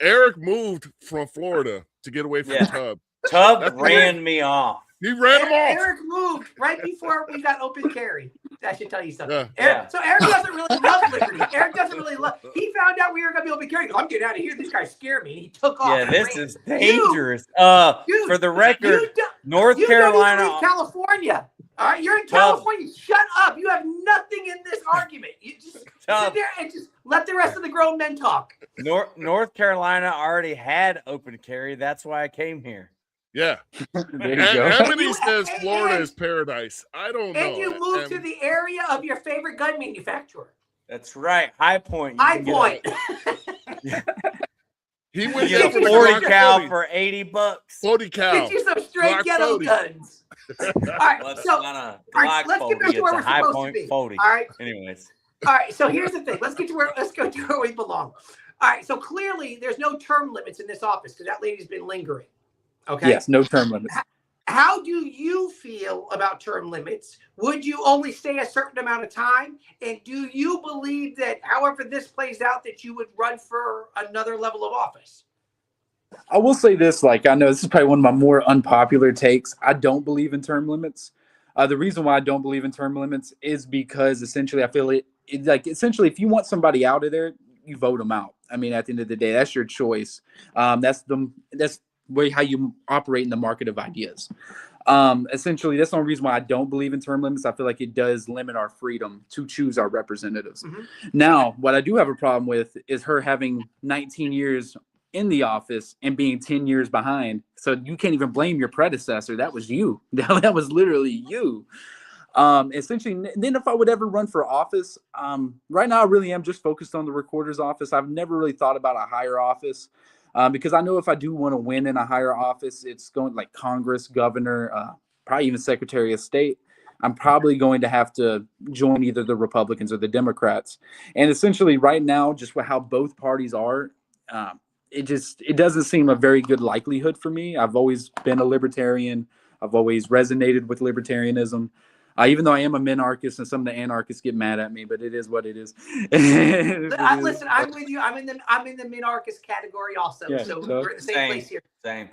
Eric moved from Florida to get away from Tub. Tub ran me off. He ran him off. Eric moved right before we got open carry. That should tell you something. So Eric doesn't really love liberty. Eric doesn't really love. He found out we were going to be open carry. I'm getting out of here. This guy scared me. And he took off. Yeah, this is dangerous. Dude, for the record, North Carolina, don't even leave California. All right, you're in California. Shut up. You have nothing in this argument. You just sit there and just let the rest of the grown men talk. North Carolina already had open carry. That's why I came here. Yeah. Anthony says Florida is paradise. I don't know. And you moved to the area of your favorite gun manufacturer. That's right. High Point. High Point. He went to 40 cal for $80. 40 cal. Get you some straight ghetto guns. All right, let's get back to where we're supposed to be. 40. All right. Anyways. All right. So here's the thing. Let's go to where we belong. All right. So clearly, there's no term limits in this office because that lady's been lingering. Okay. Yes. No term limits. How do you feel about term limits? Would you only stay a certain amount of time? And do you believe that, however this plays out, that you would run for another level of office? I will say this, like, I know this is probably one of my more unpopular takes. I don't believe in term limits. The reason why I don't believe in term limits is because essentially I feel essentially if you want somebody out of there, you vote them out. I mean, at the end of the day, that's your choice. That's way how you operate in the market of ideas. Essentially, that's the only reason why I don't believe in term limits. I feel like it does limit our freedom to choose our representatives. Mm-hmm. Now, what I do have a problem with is her having 19 years in the office and being 10 years behind. So you can't even blame your predecessor. That was you. That was literally you. Essentially, then if I would ever run for office, right now I really am just focused on the recorder's office. I've never really thought about a higher office. Because I know if I do want to win in a higher office, it's going like Congress, governor, probably even Secretary of State. I'm probably going to have to join either the Republicans or the Democrats. And essentially right now, just how both parties are, it doesn't seem a very good likelihood for me. I've always been a libertarian. I've always resonated with libertarianism. Even though I am a minarchist and some of the anarchists get mad at me, but it is what it is. Listen, I'm with you. I'm in the minarchist category also. Yeah, so we're in the same place here. Same.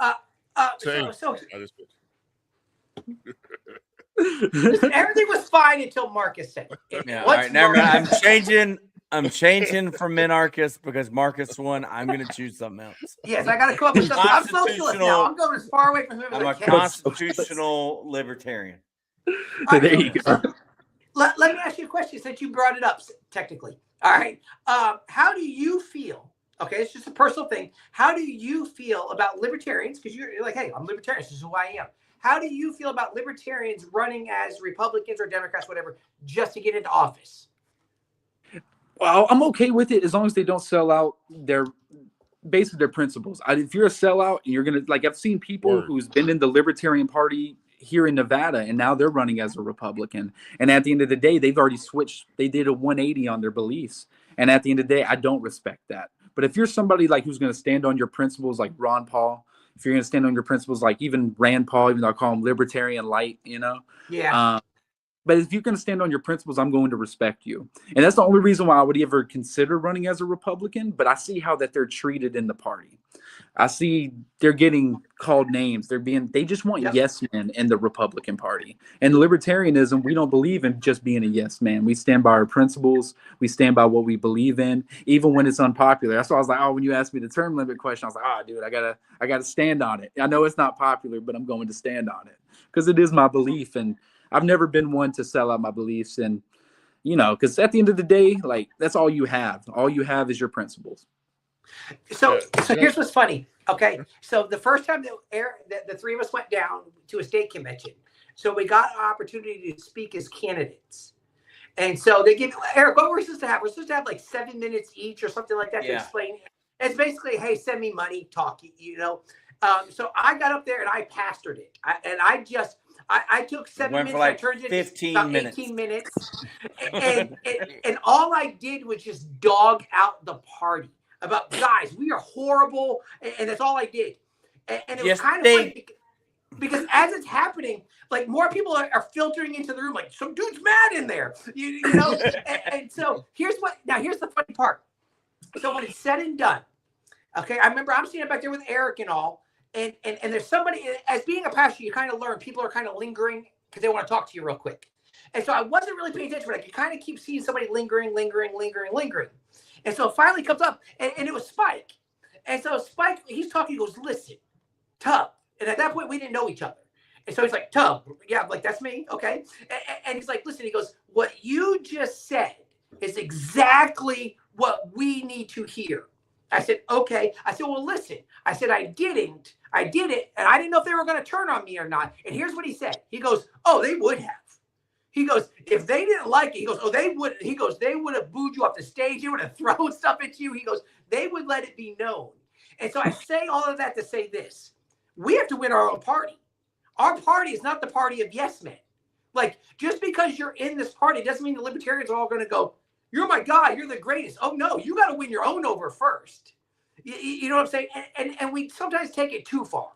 Listen, everything was fine until Marcus said it. Yeah, all right, never mind. I'm changing from minarchist because Marcus won. I'm going to choose something else. Yes, I got to come up with something. I'm socialist now. I'm going as far away from him as I can. I'm a constitutional libertarian. So there you go. Let me ask you a question since you brought it up technically. All right. How do you feel? Okay, it's just a personal thing. How do you feel about libertarians? Because you're like, hey, I'm libertarian. This is who I am. How do you feel about libertarians running as Republicans or Democrats, whatever, just to get into office? Well, I'm okay with it as long as they don't sell out their principles. If you're a sellout and you're going to, like, I've seen people who's been in the Libertarian Party here in Nevada, and now they're running as a Republican. And at the end of the day, they've already switched. They did a 180 on their beliefs. And at the end of the day, I don't respect that. But if you're somebody like who's going to stand on your principles, like Ron Paul, if you're going to stand on your principles, like even Rand Paul, even though I call him libertarian light, Yeah. But if you're going to stand on your principles, I'm going to respect you. And that's the only reason why I would ever consider running as a Republican. But I see how that they're treated in the party. I see they're getting called names. They just want yes men in the Republican Party. And libertarianism, we don't believe in just being a yes man. We stand by our principles. We stand by what we believe in, even when it's unpopular. That's why I was like, when you asked me the term limit question, I was like, dude, I gotta stand on it. I know it's not popular, but I'm going to stand on it because it is my belief. And I've never been one to sell out my beliefs. And, because at the end of the day, like, that's all you have. All you have is your principles. So here's what's funny. Okay. So the first time that the three of us went down to a state convention, So we got an opportunity to speak as candidates. And so they give Eric, what we're supposed to have? We're supposed to have like 7 minutes each or something like that to explain. It's basically, hey, send me money, talk, you know. So I got up there and I pastored it. I took 7 minutes, like I turned it 15 about minutes. 18 minutes. and all I did was just dog out the party about, guys, we are horrible. And that's all I did. And it was kind of funny because as it's happening, like more people are filtering into the room, like some dude's mad in there, you know? and so here's the funny part. So when it's said and done, okay, I remember I'm sitting back there with Eric and all, and there's somebody, as being a pastor, you kind of learn people are kind of lingering because they want to talk to you real quick. And so I wasn't really paying attention, but I could kind of keep seeing somebody lingering. And so it finally comes up, and it was Spike. And so Spike, he's talking, he goes, listen, Tub. And at that point, we didn't know each other. And so he's like, Tub, yeah, I'm like, that's me, okay. And he's like, listen, he goes, what you just said is exactly what we need to hear. I said, okay. I said, well, listen. I said, I did it, and I didn't know if they were going to turn on me or not. And here's what he said. He goes, oh, they would have. He goes, if they didn't like it, he goes, oh, they would. He goes, they would have booed you off the stage. They would have thrown stuff at you. He goes, they would let it be known. And so I say all of that to say this. We have to win our own party. Our party is not the party of yes men. Like, just because you're in this party doesn't mean the libertarians are all going to go, you're my guy, you're the greatest. Oh, no, you got to win your own over first. You know what I'm saying? And we sometimes take it too far,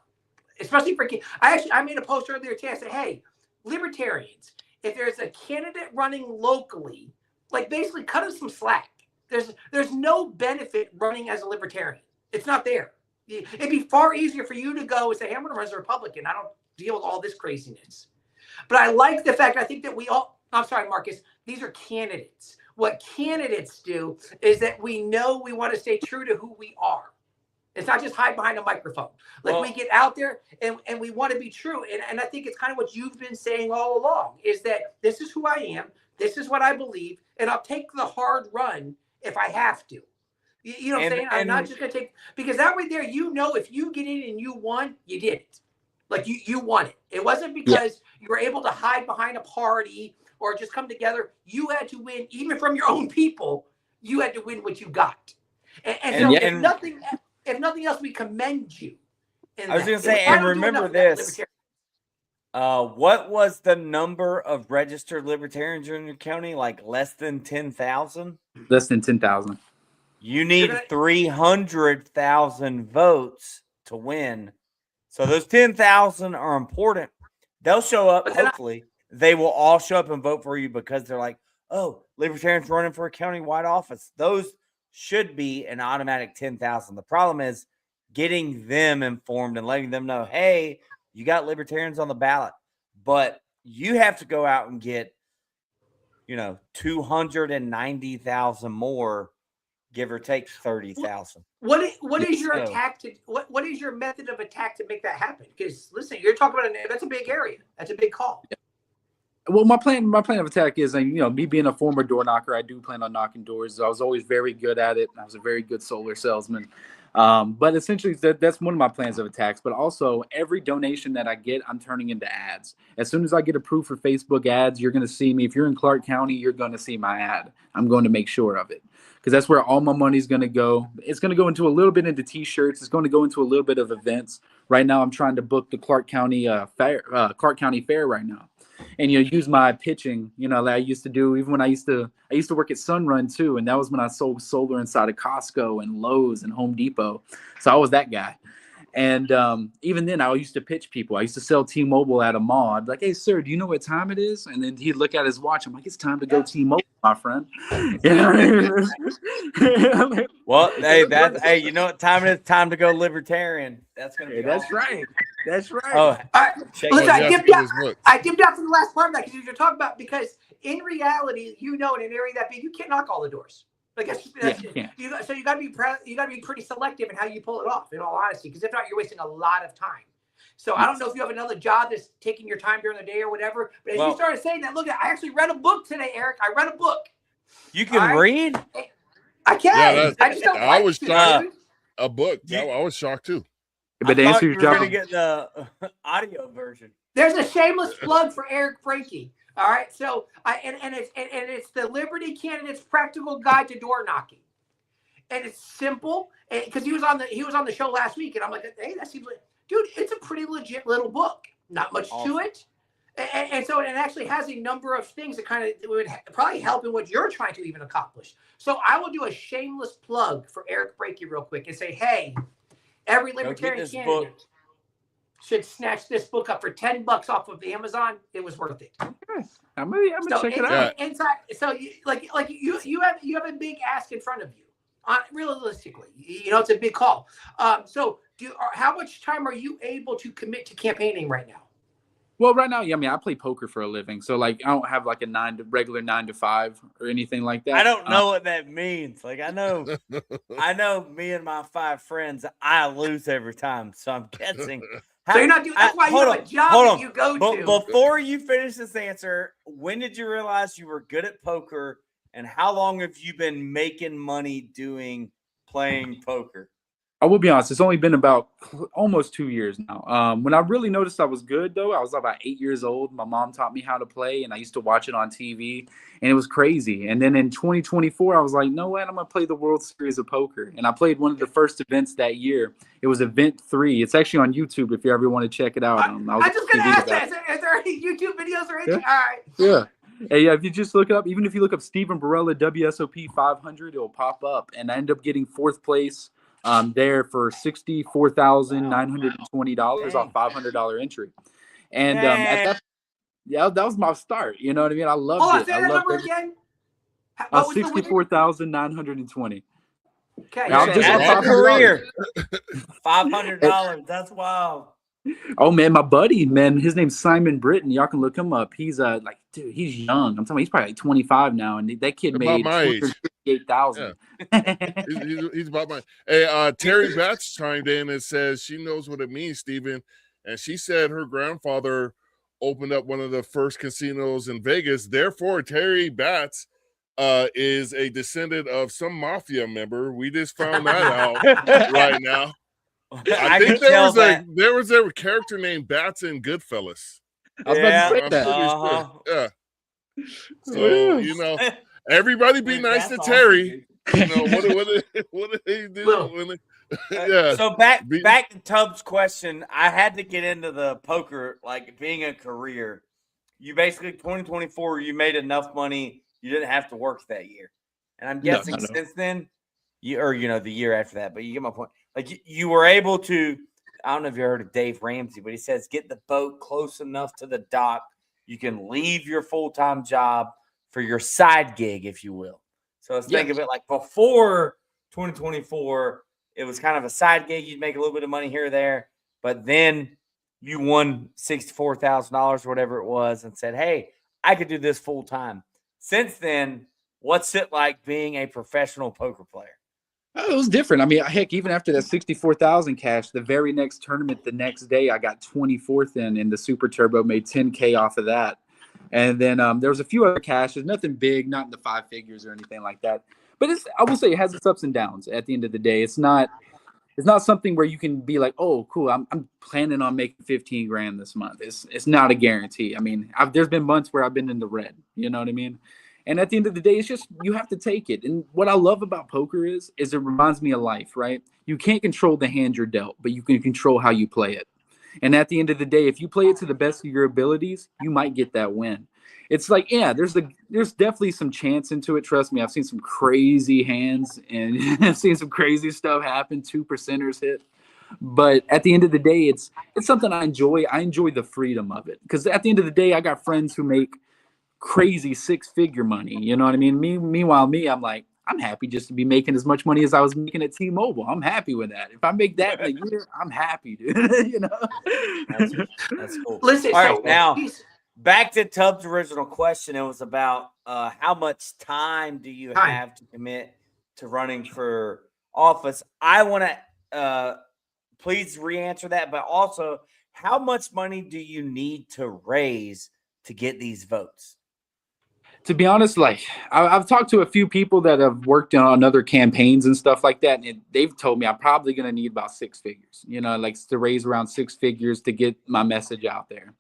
especially for I made a post earlier today. I said, hey, libertarians, if there's a candidate running locally, like basically cut them some slack. There's no benefit running as a libertarian. It's not there. It'd be far easier for you to go and say, hey, I'm going to run as a Republican. I don't deal with all this craziness. But I like the fact, I think that I'm sorry, Marcus, these are candidates. What candidates do is that we know we want to stay true to who we are. It's not just hide behind a microphone. Like, we get out there and we want to be true. And I think it's kind of what you've been saying all along, is that this is who I am. This is what I believe. And I'll take the hard run if I have to. You know what I'm saying? I'm not just going to take, because that right there, you know, if you get in and you won, you did it. Like you won it. It wasn't because you were able to hide behind a party or just come together. You had to win, even from your own people. You had to win what you got. So if nothing else, we commend you. I was going to say, and remember this. What was the number of registered libertarians in your county? Like less than 10,000? Less than 10,000. You need 300,000 votes to win. So those 10,000 are important. They'll show up, hopefully. They will all show up and vote for you because they're like, oh, libertarians running for a county-wide office. Those should be an automatic 10,000. The problem is getting them informed and letting them know, hey, you got libertarians on the ballot. But you have to go out and get, 290,000 more, give or take 30,000. What is your attack to what is your method of attack to make that happen? Because listen, you're talking about that's a big area. That's a big call. Well, my plan of attack is, me being a former door knocker, I do plan on knocking doors. I was always very good at it. I was a very good solar salesman. But essentially, that's one of my plans of attacks. But also, every donation that I get, I'm turning into ads. As soon as I get approved for Facebook ads, you're going to see me. If you're in Clark County, you're going to see my ad. I'm going to make sure of it, because that's where all my money's going to go. It's going to go into a little bit into T-shirts. It's going to go into a little bit of events. Right now, I'm trying to book the Clark County Fair right now. And use my pitching, that I used to do even when I used to work at Sunrun too, and that was when I sold solar inside of Costco and Lowe's and Home Depot. So I was that guy. And even then, I used to pitch people. I used to sell T-Mobile at a mall. I'd be like, hey, sir, do you know what time it is? And then he'd look at his watch. I'm like, it's time to go T-Mobile, my friend. Well, hey, you know what time it is? Time to go libertarian. That's going to be That's right. That's right. Oh, listen, I dipped out for the last part of that because you're talking about, because in reality, in an area that big, you can't knock all the doors. Like so you got to be pretty selective in how you pull it off, in all honesty, because if not, you're wasting a lot of time. So I don't know if you have another job that's taking your time during the day or whatever. But as you started saying that, look, I actually read a book today, Eric. I read a book. You can read? I can. Yeah, I just don't I was shocked. A book. I was shocked too. But to answer your job, job, get the audio version. There's a shameless plug for Eric Frankie. All right, so it's the Liberty Candidates Practical Guide to Door Knocking, and it's simple because he was on the show last week, and I'm like, hey, that seems like, dude, it's a pretty legit little book. Not much to it, and so it actually has a number of things that kind of would probably help in what you're trying to even accomplish. So I will do a shameless plug for Eric Frankie real quick and say, hey, every Libertarian candidate should snatch this book up for $10 off of Amazon. It was worth it. I'm gonna check it out. Inside, so you have a big ask in front of you. Realistically, it's a big call. So how much time are you able to commit to campaigning right now? Well, right now, yeah, I mean, I play poker for a living, so like I don't have like a regular 9 to 5 or anything like that. I don't know what that means. Like I know me and my 5 friends, I lose every time. So I'm guessing. So you're not doing. That's why you have a job that you go to. Before you finish this answer, when did you realize you were good at poker, and how long have you been making money playing poker? I will be honest, it's only been about almost 2 years now. When I really noticed I was good, though, I was about 8 years old. My mom taught me how to play, and I used to watch it on TV, and it was crazy. And then in 2024, I was like, no way, I'm going to play the World Series of Poker. And I played one of the first events that year. It was Event 3. It's actually on YouTube if you ever want to check it out. I was just going to ask that. Is there any YouTube videos or anything? Yeah. All right. Yeah. Hey, yeah, if you just look it up, even if you look up Steven Borella WSOP 500, it'll pop up. And I ended up getting 4th place. There for $64,920 off $500 entry, and that was my start. You know what I mean? I loved it. I loved it. Again? 64,920. Okay, that's a career. $500. That's wild. Oh man, my buddy, man, his name's Simon Britton. Y'all can look him up. He's dude, he's young. I'm talking. He's probably like 25 now, and that kid made $258,000. Yeah. he's about my. Hey, Terry Batts chimed in and says she knows what it means, Steven, and she said her grandfather opened up one of the first casinos in Vegas. Therefore, Terry Batts is a descendant of some mafia member. We just found that out right now. I think there was a character named Bats in Goodfellas. I was about to say that. Yeah. So everybody be nice to Terry. What did he do? So back to Tubbs' question. I had to get into the poker, like being a career. You basically 2024, you made enough money, you didn't have to work that year. And I'm guessing since then, the year after that, but you get my point. Like you were able to, I don't know if you heard of Dave Ramsey, but he says get the boat close enough to the dock. You can leave your full-time job for your side gig, if you will. So let's think of it like before 2024, it was kind of a side gig. You'd make a little bit of money here or there, but then you won $64,000 or whatever it was and said, hey, I could do this full-time. Since then, what's it like being a professional poker player? It was different. I mean, heck, even after that 64,000 cash, the very next tournament, the next day, I got 24th in the Super Turbo, made 10K off of that. And then there was a few other cashes, nothing big, not in the 5 figures or anything like that. But I will say it has its ups and downs at the end of the day. It's not something where you can be like, oh, cool, I'm planning on making 15 grand this month. It's not a guarantee. I mean, there's been months where I've been in the red, you know what I mean? And at the end of the day, it's just you have to take it. And what I love about poker is it reminds me of life, right? You can't control the hand you're dealt, but you can control how you play it. And at the end of the day, if you play it to the best of your abilities, you might get that win. It's like, yeah, there's definitely some chance into it. Trust me, I've seen some crazy hands and I've seen some crazy stuff happen. 2%ers hit. But at the end of the day, it's something I enjoy. I enjoy the freedom of it. Because at the end of the day, I got friends who make crazy 6-figure money, you know what I mean? Meanwhile, I'm like, I'm happy just to be making as much money as I was making at T-Mobile. I'm happy with that. If I make that in a year, I'm happy, dude. You know, that's cool. Listen, all right, now back to Tubbs' original question. It was about how much time do you have to commit to running for office? I want to please re-answer that, but also how much money do you need to raise to get these votes? To be honest, like I've talked to a few people that have worked on other campaigns and stuff like that, and they've told me I'm probably going to need about 6 figures, like to raise around 6 figures to get my message out there.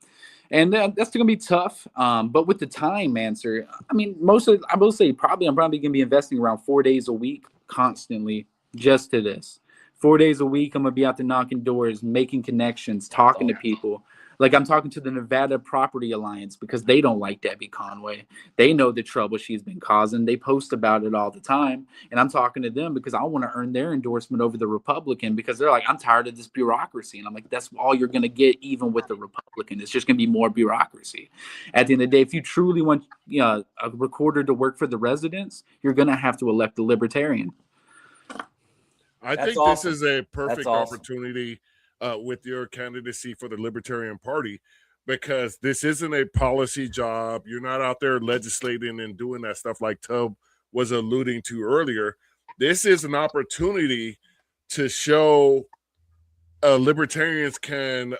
And that's going to be tough. But with the time, man, sir, I mean, I will say I'm probably going to be investing around 4 days a week constantly just to this. 4 days a week, I'm going to be out there knocking doors, making connections, talking to people. Like I'm talking to the Nevada Property Alliance because they don't like Debbie Conway. They know the trouble she's been causing. They post about it all the time. And I'm talking to them because I want to earn their endorsement over the Republican because they're like, I'm tired of this bureaucracy. And I'm like, that's all you're going to get even with the Republican. It's just going to be more bureaucracy. At the end of the day, if you truly want a recorder to work for the residents, you're going to have to elect a Libertarian. I think this is a perfect opportunity with your candidacy for the Libertarian Party, because this isn't a policy job. You're not out there legislating and doing that stuff like Tubb was alluding to earlier. This is an opportunity to show libertarians can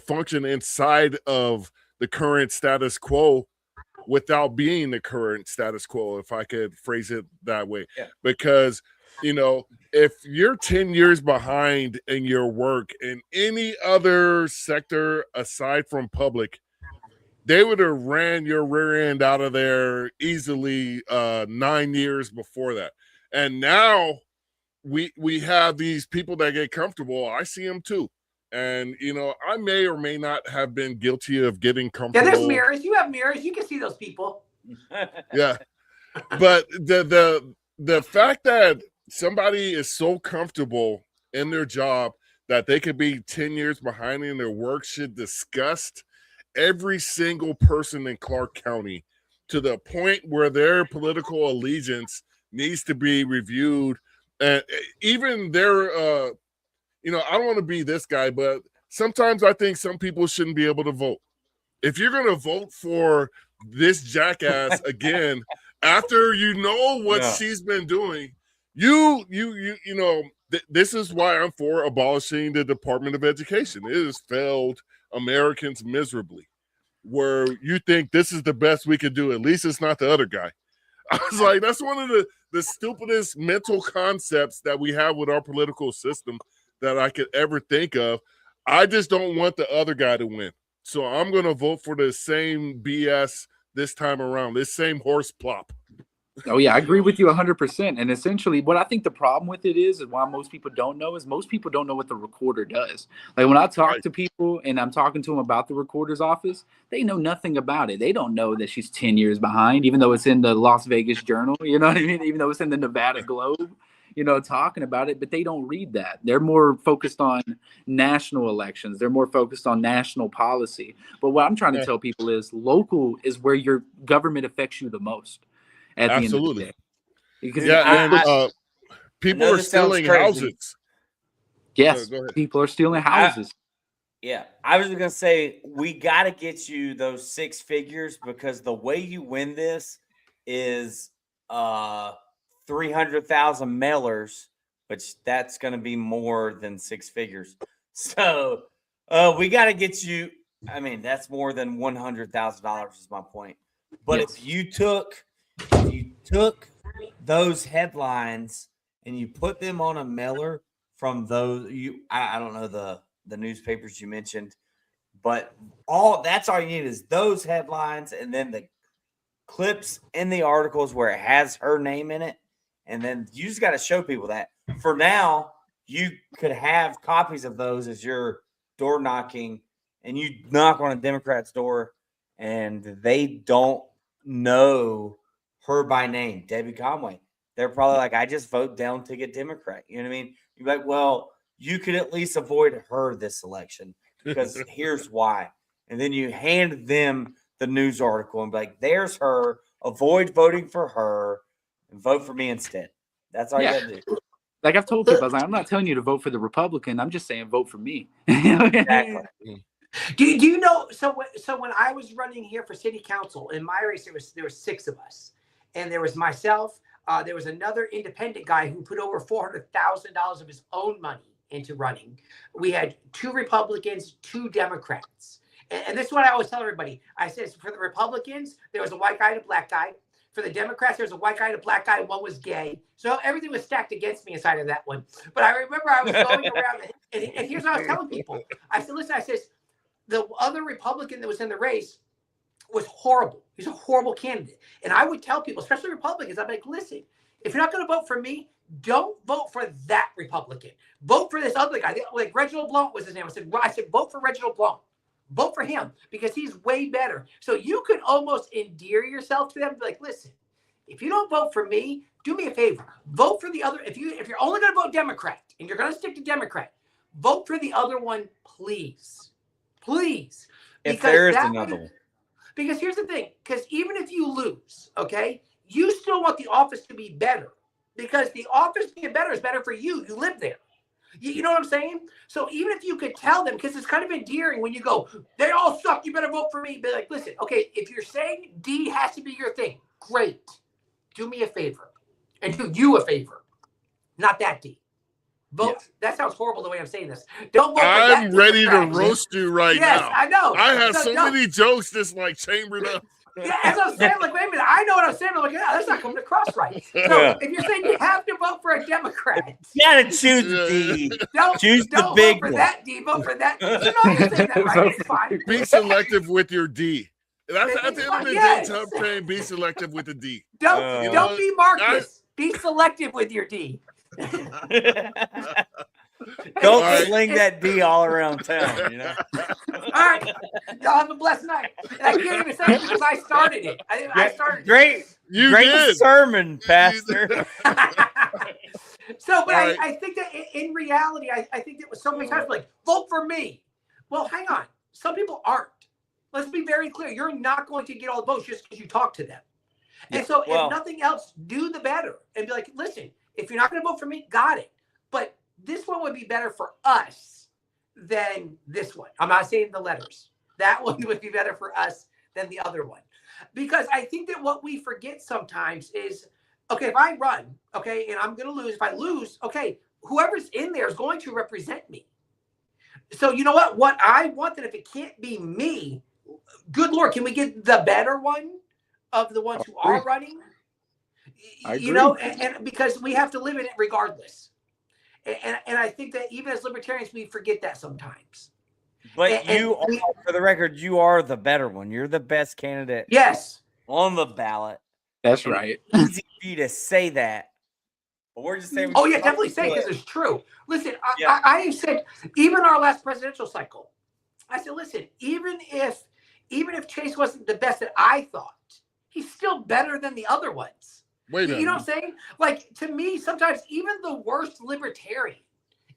function inside of the current status quo without being the current status quo, if I could phrase it that way. Yeah. Because if you're 10 years behind in your work in any other sector aside from public, they would have ran your rear end out of there easily 9 years before that. And now we have these people that get comfortable. I see them too. And, I may or may not have been guilty of getting comfortable. Yeah, there's mirrors. You have mirrors. You can see those people. Yeah. But the fact that somebody is so comfortable in their job that they could be 10 years behind in their work should disgust every single person in Clark County to the point where their political allegiance needs to be reviewed. And even their, I don't want to be this guy, but sometimes I think some people shouldn't be able to vote. If you're going to vote for this jackass again, after what she's been doing, this is why I'm for abolishing the Department of Education. It has failed Americans miserably. Where you think this is the best we could do, at least it's not the other guy. I was like, that's one of the stupidest mental concepts that we have with our political system that I could ever think of. I just don't want the other guy to win. So I'm going to vote for the same BS this time around, this same horse plop. Oh, yeah, I agree with you 100%. And essentially, what I think the problem with it is, and why most people don't know, is most people don't know what the recorder does. Like when I talk to people and I'm talking to them about the recorder's office, they know nothing about it. They don't know that she's 10 years behind, even though it's in the Las Vegas Journal, you know what I mean? Even though it's in the Nevada Globe, talking about it, but they don't read that. They're more focused on national elections. They're more focused on national policy. But what I'm trying to tell people is local is where your government affects you the most. Absolutely. Because people are stealing houses. Yes, people are stealing houses. I was going to say, we got to get you those 6 figures, because the way you win this is 300,000 mailers, which that's going to be more than 6 figures. So we got to get you. I mean, that's more than $100,000 is my point. But if you took those headlines and you put them on a mailer from those, I don't know the newspapers you mentioned, but that's all you need is those headlines and then the clips in the articles where it has her name in it. And then you just got to show people that. For now, you could have copies of those as you're door knocking, and you knock on a Democrat's door and they don't know her by name, Debbie Conway. They're probably like, I just vote down ticket Democrat. You know what I mean? You're like, well, you could at least avoid her this election because here's why. And then you hand them the news article and be like, there's her. Avoid voting for her and vote for me instead. That's all you got to do. Like I've told people, I was like, I'm not telling you to vote for the Republican. I'm just saying vote for me. Exactly. Do you know? So when I was running here for city council in my race, there were 6 of us, and there was myself. There was another independent guy who put over $400,000 of his own money into running. We had 2 Republicans, 2 Democrats, and this is what I always tell everybody. I said, for the Republicans, there was a white guy and a black guy. For the Democrats, there was a white guy and a black guy. One was gay. So everything was stacked against me inside of that one. But I remember I was going around, and here's what I was telling people. I said, listen, the other Republican that was in the race was horrible. He's a horrible candidate. And I would tell people, especially Republicans, I'm like, listen, if you're not going to vote for me, don't vote for that Republican. Vote for this other guy. Like Reginald Blount was his name. I said, vote for Reginald Blount. Vote for him because he's way better. So you could almost endear yourself to them and be like, listen, if you don't vote for me, do me a favor. Vote for the other. If you're only going to vote Democrat and you're going to stick to Democrat, vote for the other one, please. Please. If there is another one. Because here's the thing. Because even if you lose, okay, you still want the office to be better. Because the office being better is better for you. You live there. You know what I'm saying? So even if you could tell them, because it's kind of endearing when you go, they all suck, you better vote for me. Be like, listen, okay, if you're saying D has to be your thing, great. Do me a favor. And do you a favor. Not that D. Vote. Yeah. That sounds horrible the way I'm saying this. Don't vote for that. I'm ready to roast you right now. Yes, I know. I have so many jokes just like chambered up. Yeah, as I'm saying, like, wait a minute, I know what I'm saying. I'm like, yeah, that's not coming across right. So if you're saying you have to vote for a Democrat, you gotta choose the D. Choose the big vote for one. that D. Vote for that D. You know you're saying that right. It's fine. Be selective with your D. That's at the end of the day, Tom saying be selective with the D. Don't be Marcus. Be selective with your D. Don't sling that D all around town, you know. All right, y'all have a blessed night. And I can't even say it because I started it. I started. Great sermon, Pastor. So, but I think that in reality, I think that was so many times like, vote for me. Well, hang on. Some people aren't. Let's be very clear. You're not going to get all the votes just because you talk to them. And so, if nothing else, do the better and be like, listen, if you're not going to vote for me, got it. But this one would be better for us than this one. I'm not saying the letters. That one would be better for us than the other one. Because I think that what we forget sometimes is, okay, if I run, okay, and I'm going to lose. If I lose, okay, whoever's in there is going to represent me. So you know what? What I want, that if it can't be me, good Lord, can we get the better one of the ones who are running? You know, and because we have to live in it regardless. And I think that even as libertarians, we forget that sometimes. But for the record, you are the better one. You're the best candidate. Yes. On the ballot. That's right. Easy for you to say that. But we're just saying. Oh, yeah, definitely say it because it's true. Listen, I have said, even our last presidential cycle, I said, listen, even if Chase wasn't the best that I thought, he's still better than the other ones. Wait a minute. You know what I'm saying? Like, to me, sometimes even the worst libertarian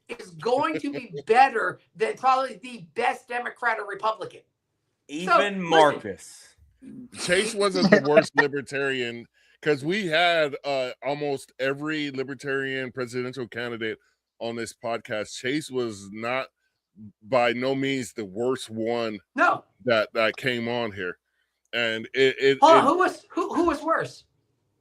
is going to be better than probably the best Democrat or Republican. Even Marcus. Chase wasn't the worst libertarian because we had almost every libertarian presidential candidate on this podcast. Chase was not by no means the worst one that came on here. And who was worse?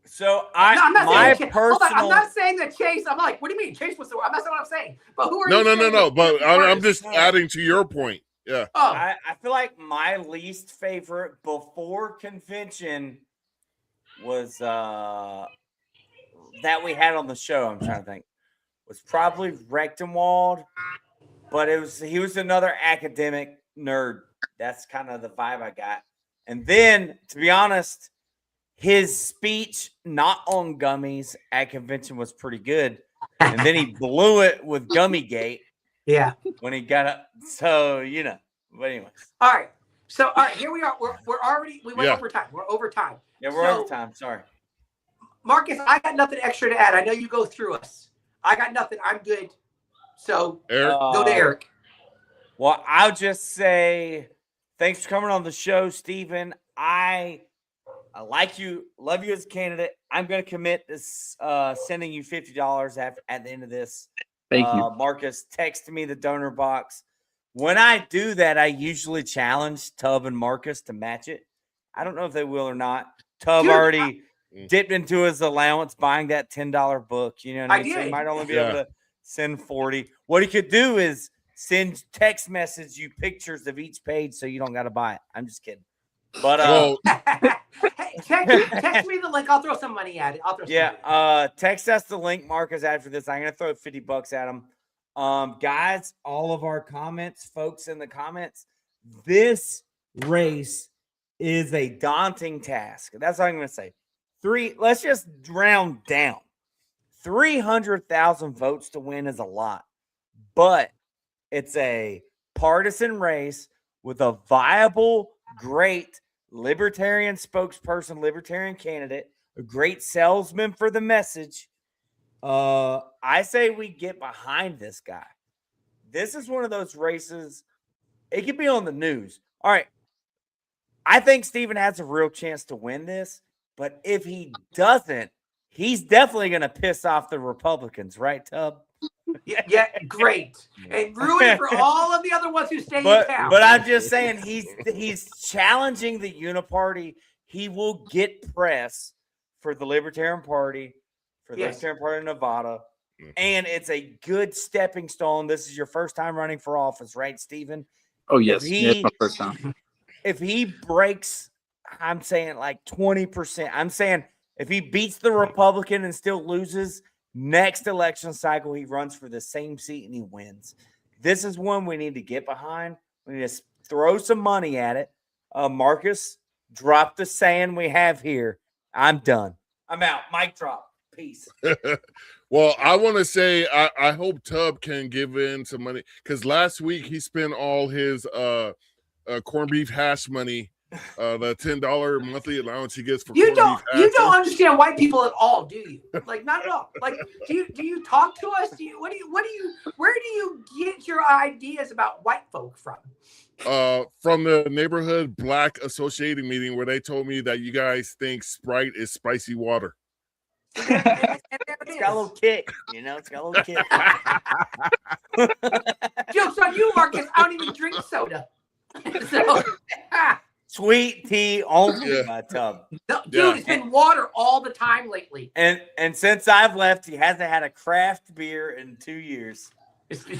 So I'm not saying that Chase. I'm like, what do you mean Chase was the worst? That's not what I'm saying. But who are you? No. But I'm just adding to your point. Yeah. Oh. I feel like my least favorite before convention was that we had on the show. I'm trying to think. Was probably Rechtenwald, but he was another academic nerd. That's kind of the vibe I got. And then, to be honest, his speech not on gummies at convention was pretty good. And then he blew it with Gummygate. Yeah. When he got up. So, you know. But anyways. All right. So, here we are. We went over time. We're over time. Yeah, we're over time. Sorry. Marcus, I got nothing extra to add. I know you go through us. I got nothing. I'm good. So, go to Eric. Well, I'll just say thanks for coming on the show, Steven. I like you, love you as a candidate. I'm going to commit to sending you $50 at the end of this. Thank you. Marcus, text me the donor box. When I do that, I usually challenge Tub and Marcus to match it. I don't know if they will or not. Tub already dipped into his allowance buying that $10 book. You know what I mean? So he might only be able to send 40. What he could do is send text message you pictures of each page so you don't got to buy it. I'm just kidding. But hey, text me the link. I'll throw some money at it. Text us the link, Marcus, after this. I'm gonna throw $50 at him. Guys, all of our comments, folks in the comments, this race is a daunting task. That's all I'm going to say. Let's just round down. 300,000 votes to win is a lot, but it's a partisan race with a viable, great libertarian spokesperson, libertarian candidate, a great salesman for the message. I say we get behind this guy. This is one of those races. It could be on the news. All right. I think Steven has a real chance to win this, but if he doesn't, he's definitely going to piss off the Republicans, right, Tub? Yeah, great. And ruin it for all of the other ones who stay in town. But I'm just saying he's challenging the Uniparty. He will get press for the Libertarian Party, for the Libertarian Party of Nevada, and it's a good stepping stone. This is your first time running for office, right, Steven? Oh, yes. It's my first time. If he breaks, I'm saying like 20%. I'm saying if he beats the Republican and still loses, next election cycle, he runs for the same seat and he wins. This is one we need to get behind. We need to throw some money at it. Marcus, drop the saying we have here. I'm done. I'm out. Mic drop. Peace. Well, I want to say I hope Tub can give in some money because last week he spent all his corned beef hash money, the $10 monthly allowance he gets for you corned don't beef hash. you don't understand white people at all, do you? Like, not at all. Like, do you talk to us? Where do you get your ideas about white folk from? From the neighborhood black associated meeting where they told me that you guys think Sprite is spicy water. And there It's got a little kick, you know. It's got a little kick. Joke's on you, Marcus. I don't even drink soda. So, Sweet tea only, my Tub. no, dude, it's been water all the time lately. And since I've left, he hasn't had a craft beer in 2 years. Listen,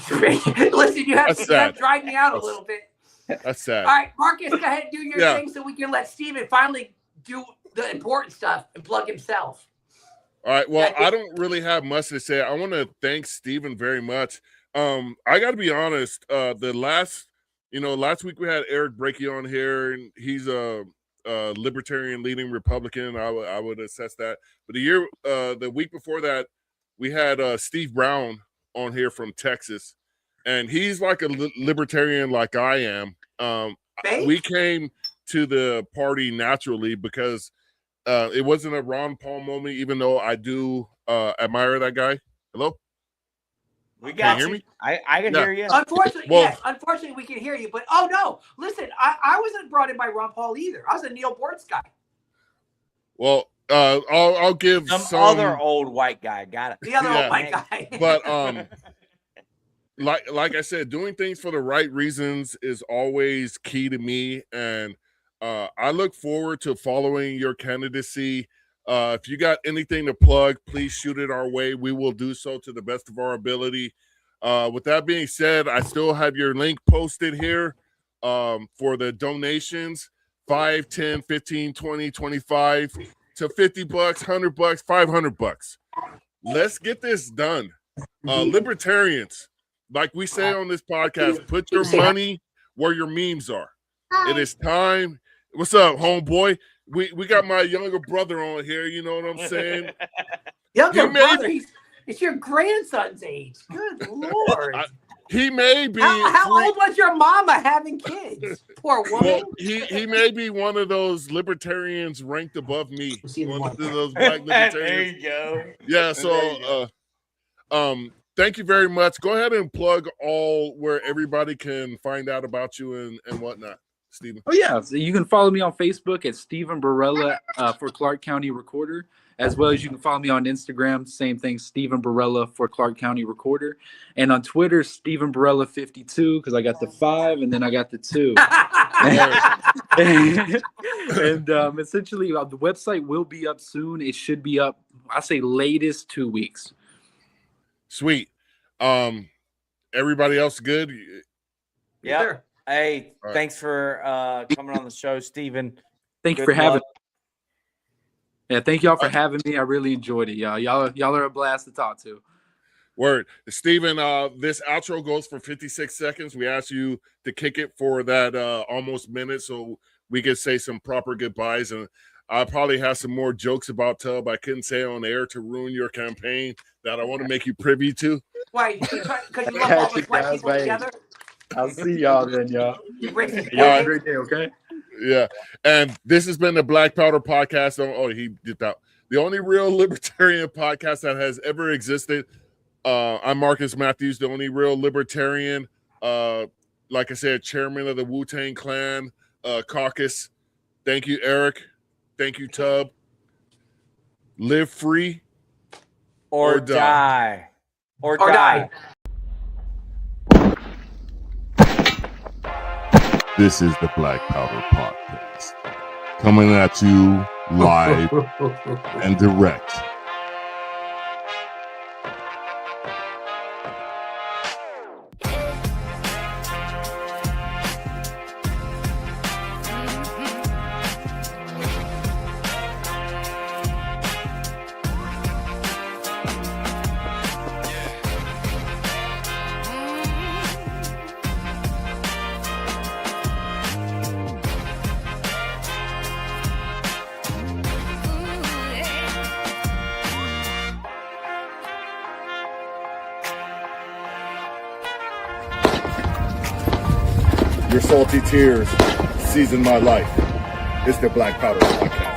you have to drive me out a little bit. That's sad. All right, Marcus, go ahead and do your thing so we can let Steven finally do the important stuff and plug himself. All right. Well, I don't really have much to say. I want to thank Steven very much. I got to be honest. Last week we had Eric Brakey on here, and he's a libertarian leading Republican. I would assess that. But the week before that, we had Steve Brown on here from Texas, and he's like a libertarian like I am. We came to the party naturally because it wasn't a Ron Paul moment, even though I do admire that guy. Hello? We got you. Hear me? I can hear you. Unfortunately, we can hear you. But oh no, listen, I wasn't brought in by Ron Paul either. I was a Neil Bortz guy. Well, I'll give some other old white guy. Got it. The other old white guy. But like I said, doing things for the right reasons is always key to me, and I look forward to following your candidacy. If you got anything to plug, please shoot it our way. We will do so to the best of our ability. With that being said, I still have your link posted here for the donations, 5, 10, 15, 20, 25 to $50, $100, $500. Let's get this done. Libertarians, like we say on this podcast, put your money where your memes are. It is time. What's up, homeboy? We got my younger brother on here. You know what I'm saying? Younger brother? It's your grandson's age. Good Lord. He may be. How old was your mama having kids? Poor woman. Well, he may be one of those libertarians ranked above me. One of those black libertarians. There you go. Yeah. So, thank you very much. Go ahead and plug all where everybody can find out about you and whatnot. Steven. Oh yeah, so you can follow me on Facebook at Steven Borella for Clark County Recorder, as well as you can follow me on Instagram, same thing, Steven Borella for Clark County Recorder, and on Twitter, Steven Borella 52 because I got the 5 and then I got the 2. and essentially, the website will be up soon. It should be up, I say, latest 2 weeks. Sweet. Everybody else good? Yeah. Sure. Hey, thanks for coming on the show, Steven. Thank you for having me. Yeah, thank y'all for having me. I really enjoyed it, y'all. Y'all are a blast to talk to. Word. Steven, this outro goes for 56 seconds. We asked you to kick it for that almost minute so we could say some proper goodbyes. And I probably have some more jokes about Tub I couldn't say on air to ruin your campaign that I want to make you privy to. Why? Because you love all those white people together? I'll see y'all then, y'all. You racist. Y'all have a great day, okay? Yeah. And this has been the Black Powder Podcast. Oh, he did that. The only real libertarian podcast that has ever existed. I'm Marcus Matthews, the only real libertarian. Like I said, chairman of the Wu-Tang Clan caucus. Thank you, Eric. Thank you, Tub. Live free or die. Or die. This is the Black Powder Podcast. Coming at you live and direct. Your salty tears season my life. It's the Black Powder Podcast.